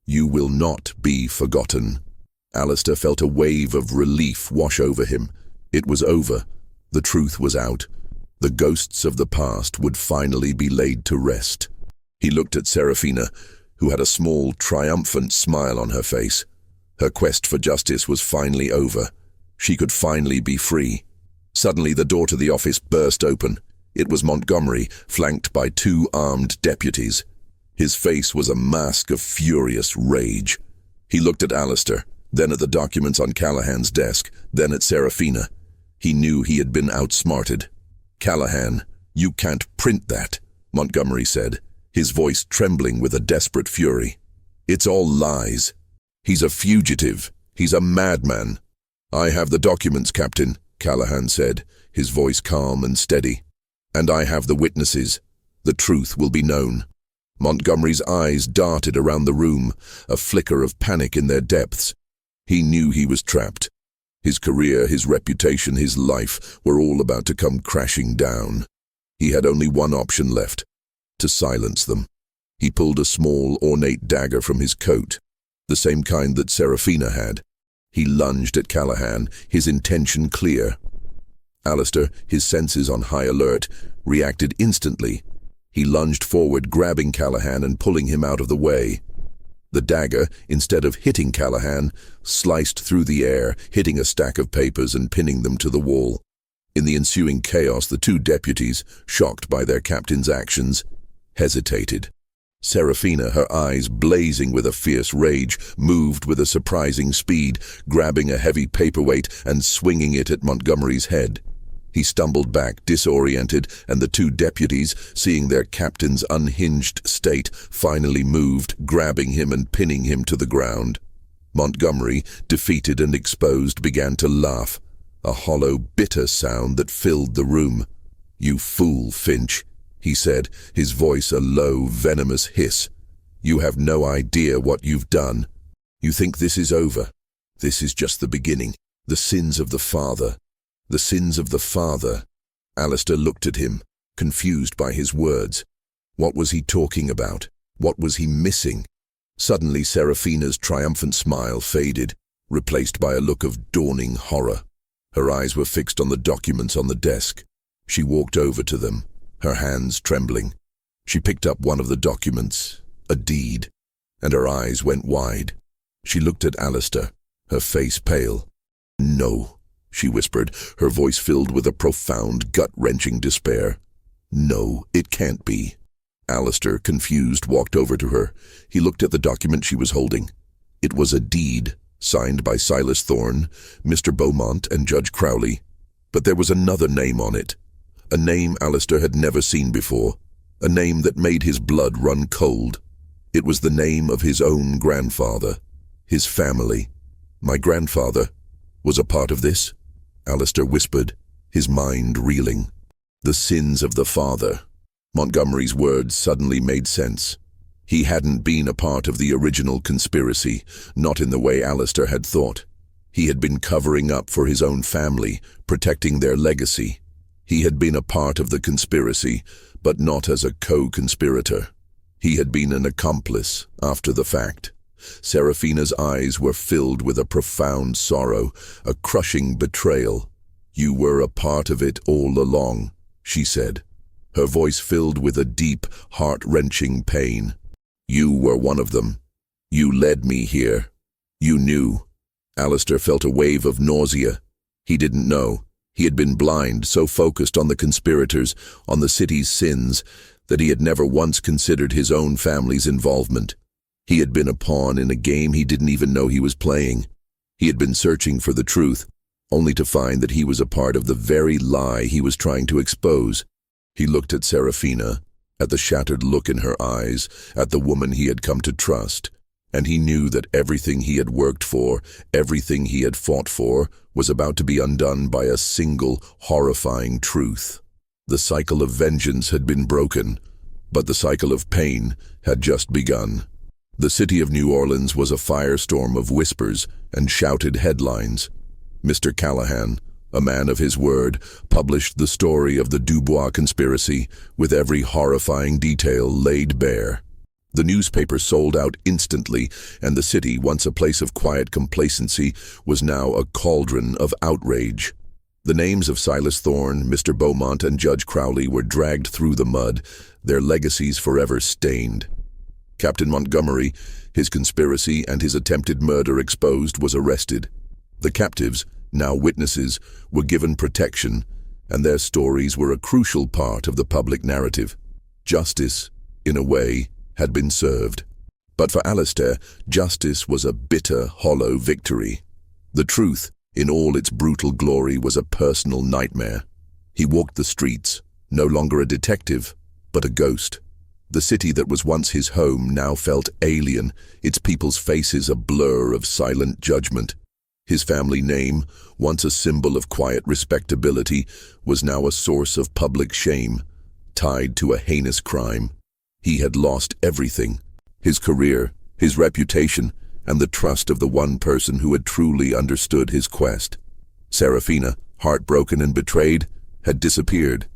You will not be forgotten." Alistair felt a wave of relief wash over him. It was over. The truth was out. The ghosts of the past would finally be laid to rest. He looked at Serafina, who had a small, triumphant smile on her face. Her quest for justice was finally over. She could finally be free. Suddenly, the door to the office burst open. It was Montgomery, flanked by 2 armed deputies. His face was a mask of furious rage. He looked at Alistair, then at the documents on Callahan's desk, then at Serafina. He knew he had been outsmarted. "Callahan, you can't print that," Montgomery said, his voice trembling with a desperate fury. "It's all lies. He's a fugitive. He's a madman." "I have the documents, Captain," Callahan said, his voice calm and steady. "And I have the witnesses. The truth will be known." Montgomery's eyes darted around the room, a flicker of panic in their depths. He knew he was trapped. His career, his reputation, his life were all about to come crashing down. He had only one option left: to silence them. He pulled a small, ornate dagger from his coat, the same kind that Serafina had. He lunged at Callahan, his intention clear. Alistair, his senses on high alert, reacted instantly. He lunged forward, grabbing Callahan and pulling him out of the way. The dagger, instead of hitting Callahan, sliced through the air, hitting a stack of papers and pinning them to the wall. In the ensuing chaos, the 2 deputies, shocked by their captain's actions, hesitated. Serafina, her eyes blazing with a fierce rage, moved with a surprising speed, grabbing a heavy paperweight and swinging it at Montgomery's head. He stumbled back, disoriented, and the 2 deputies, seeing their captain's unhinged state, finally moved, grabbing him and pinning him to the ground. Montgomery, defeated and exposed, began to laugh, a hollow, bitter sound that filled the room. "You fool, Finch," he said, his voice a low, venomous hiss. "You have no idea what you've done. You think this is over. This is just the beginning. The sins of the father. The sins of the father." Alistair looked at him, confused by his words. What was he talking about? What was he missing? Suddenly, Serafina's triumphant smile faded, replaced by a look of dawning horror. Her eyes were fixed on the documents on the desk. She walked over to them, her hands trembling. She picked up one of the documents, a deed, and her eyes went wide. She looked at Alistair, her face pale. "No," she whispered, her voice filled with a profound, gut-wrenching despair. "No, it can't be." Alistair, confused, walked over to her. He looked at the document she was holding. It was a deed, signed by Silas Thorne, Mr. Beaumont, and Judge Crowley. But there was another name on it. A name Alistair had never seen before. A name that made his blood run cold. It was the name of his own grandfather. His family. "My grandfather was a part of this?" Alistair whispered, his mind reeling. "The sins of the father." Montgomery's words suddenly made sense. He hadn't been a part of the original conspiracy, not in the way Alistair had thought. He had been covering up for his own family, protecting their legacy. He had been a part of the conspiracy, but not as a co-conspirator. He had been an accomplice after the fact. Serafina's eyes were filled with a profound sorrow, a crushing betrayal. "You were a part of it all along," she said, her voice filled with a deep, heart-wrenching pain. "You were one of them. You led me here. You knew. Alistair felt a wave of nausea. He didn't know. He had been blind, so focused on the conspirators, on the city's sins, that he had never once considered his own family's involvement. He had been a pawn in a game he didn't even know he was playing. He had been searching for the truth, only to find that he was a part of the very lie he was trying to expose. He looked at Serafina, at the shattered look in her eyes, at the woman he had come to trust, and he knew that everything he had worked for, everything he had fought for, was about to be undone by a single, horrifying truth. The cycle of vengeance had been broken, but the cycle of pain had just begun. The city of New Orleans was a firestorm of whispers and shouted headlines. Mr. Callahan, a man of his word, published the story of the Dubois conspiracy, with every horrifying detail laid bare. The newspaper sold out instantly, and the city, once a place of quiet complacency, was now a cauldron of outrage. The names of Silas Thorne, Mr. Beaumont, and Judge Crowley were dragged through the mud, their legacies forever stained. Captain Montgomery, his conspiracy and his attempted murder exposed, was arrested. The captives, now witnesses, were given protection, and their stories were a crucial part of the public narrative. Justice, in a way, had been served. But for Alistair, justice was a bitter, hollow victory. The truth, in all its brutal glory, was a personal nightmare. He walked the streets, no longer a detective, but a ghost. The city that was once his home now felt alien, its people's faces a blur of silent judgment. His family name, once a symbol of quiet respectability, was now a source of public shame, tied to a heinous crime. He had lost everything: his career, his reputation, and the trust of the one person who had truly understood his quest. Serafina, heartbroken and betrayed, had disappeared.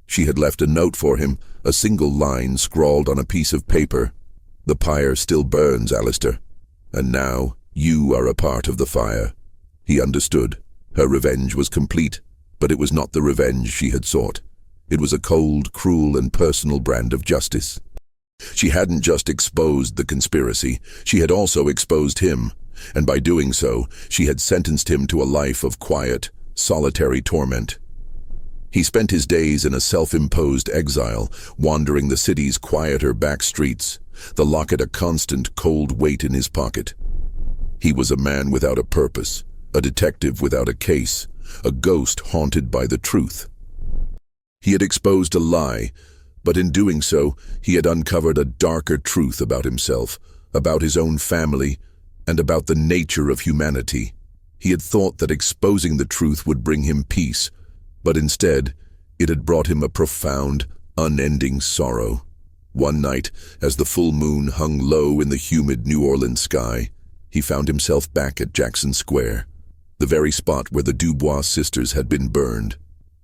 She had left a note for him, a single line scrawled on a piece of paper. "The pyre still burns, Alistair, and now you are a part of the fire." He understood. Her revenge was complete, but it was not the revenge she had sought. It was a cold, cruel, and personal brand of justice. She hadn't just exposed the conspiracy, she had also exposed him, and by doing so, she had sentenced him to a life of quiet, solitary torment. He spent his days in a self-imposed exile, wandering the city's quieter back streets, the locket a constant cold weight in his pocket. He was a man without a purpose, a detective without a case, a ghost haunted by the truth. He had exposed a lie, but in doing so, he had uncovered a darker truth about himself, about his own family, and about the nature of humanity. He had thought that exposing the truth would bring him peace, but instead, it had brought him a profound, unending sorrow. One night, as the full moon hung low in the humid New Orleans sky, he found himself back at Jackson Square, the very spot where the Dubois sisters had been burned.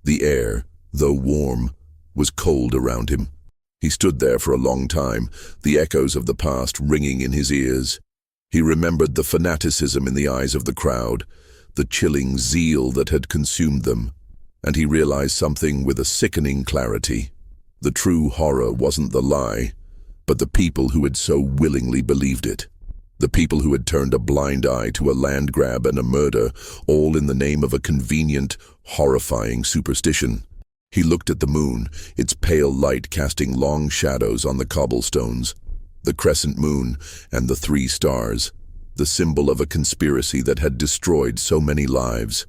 The air, though warm, was cold around him. He stood there for a long time, the echoes of the past ringing in his ears. He remembered the fanaticism in the eyes of the crowd, the chilling zeal that had consumed them, and he realized something with a sickening clarity. The true horror wasn't the lie, but the people who had so willingly believed it. The people who had turned a blind eye to a land grab and a murder, all in the name of a convenient, horrifying superstition. He looked at the moon, its pale light casting long shadows on the cobblestones, the crescent moon and the 3 stars, the symbol of a conspiracy that had destroyed so many lives.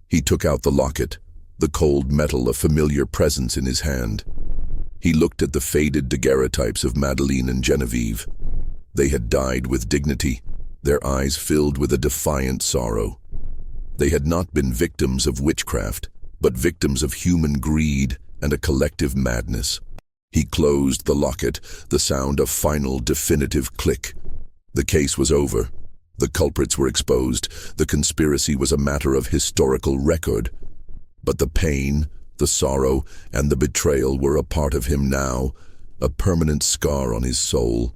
He took out the locket, the cold metal a familiar presence in his hand. He looked at the faded daguerreotypes of Madeleine and Genevieve. They had died with dignity, their eyes filled with a defiant sorrow. They had not been victims of witchcraft, but victims of human greed and a collective madness. He closed the locket, the sound of final, definitive click. The case was over. The culprits were exposed. The conspiracy was a matter of historical record. But the pain, the sorrow, and the betrayal were a part of him now, a permanent scar on his soul.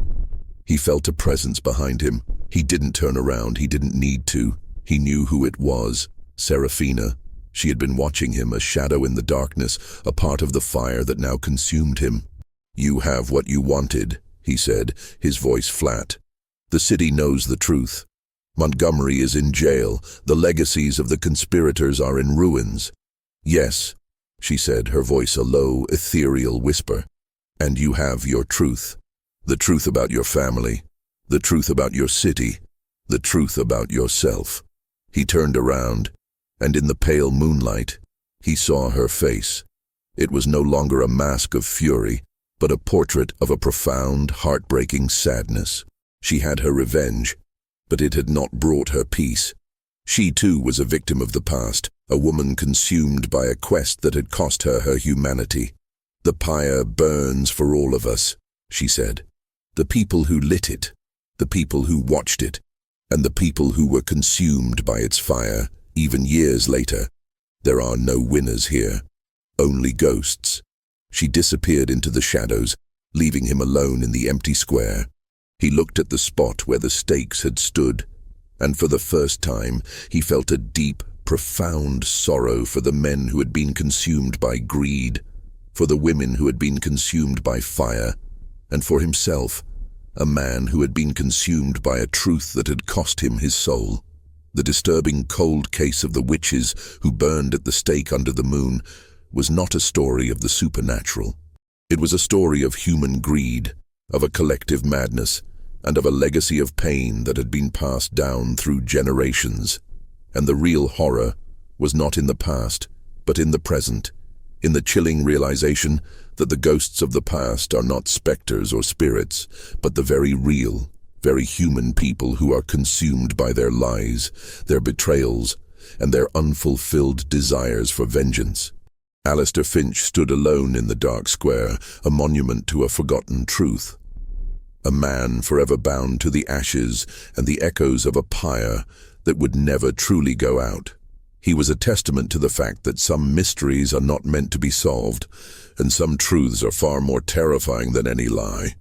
He felt a presence behind him. He didn't turn around. He didn't need to. He knew who it was: Serafina. She had been watching him, a shadow in the darkness, a part of the fire that now consumed him. "You have what you wanted," he said, his voice flat. "The city knows the truth. Montgomery is in jail. The legacies of the conspirators are in ruins. Yes, she said, her voice a low, ethereal whisper. And you have your truth. The truth about your family. The truth about your city. The truth about yourself. He turned around, and in the pale moonlight, he saw her face. It was no longer a mask of fury, but a portrait of a profound, heartbreaking sadness. She had her revenge, but it had not brought her peace. She too was a victim of the past, a woman consumed by a quest that had cost her her humanity. The pyre burns for all of us, she said. The people who lit it, the people who watched it, and the people who were consumed by its fire, even years later. There are no winners here, only ghosts. She disappeared into the shadows, leaving him alone in the empty square. He looked at the spot where the stakes had stood, and for the first time he felt a deep, profound sorrow for the men who had been consumed by greed, for the women who had been consumed by fire, and for himself, a man who had been consumed by a truth that had cost him his soul. The disturbing cold case of the witches who burned at the stake under the moon was not a story of the supernatural. It was a story of human greed, of a collective madness, and of a legacy of pain that had been passed down through generations. And the real horror was not in the past, but in the present, in the chilling realization that the ghosts of the past are not specters or spirits, but the very real, very human people who are consumed by their lies, their betrayals, and their unfulfilled desires for vengeance. Alistair Finch stood alone in the dark square, a monument to a forgotten truth. A man forever bound to the ashes and the echoes of a pyre that would never truly go out. He was a testament to the fact that some mysteries are not meant to be solved, and some truths are far more terrifying than any lie.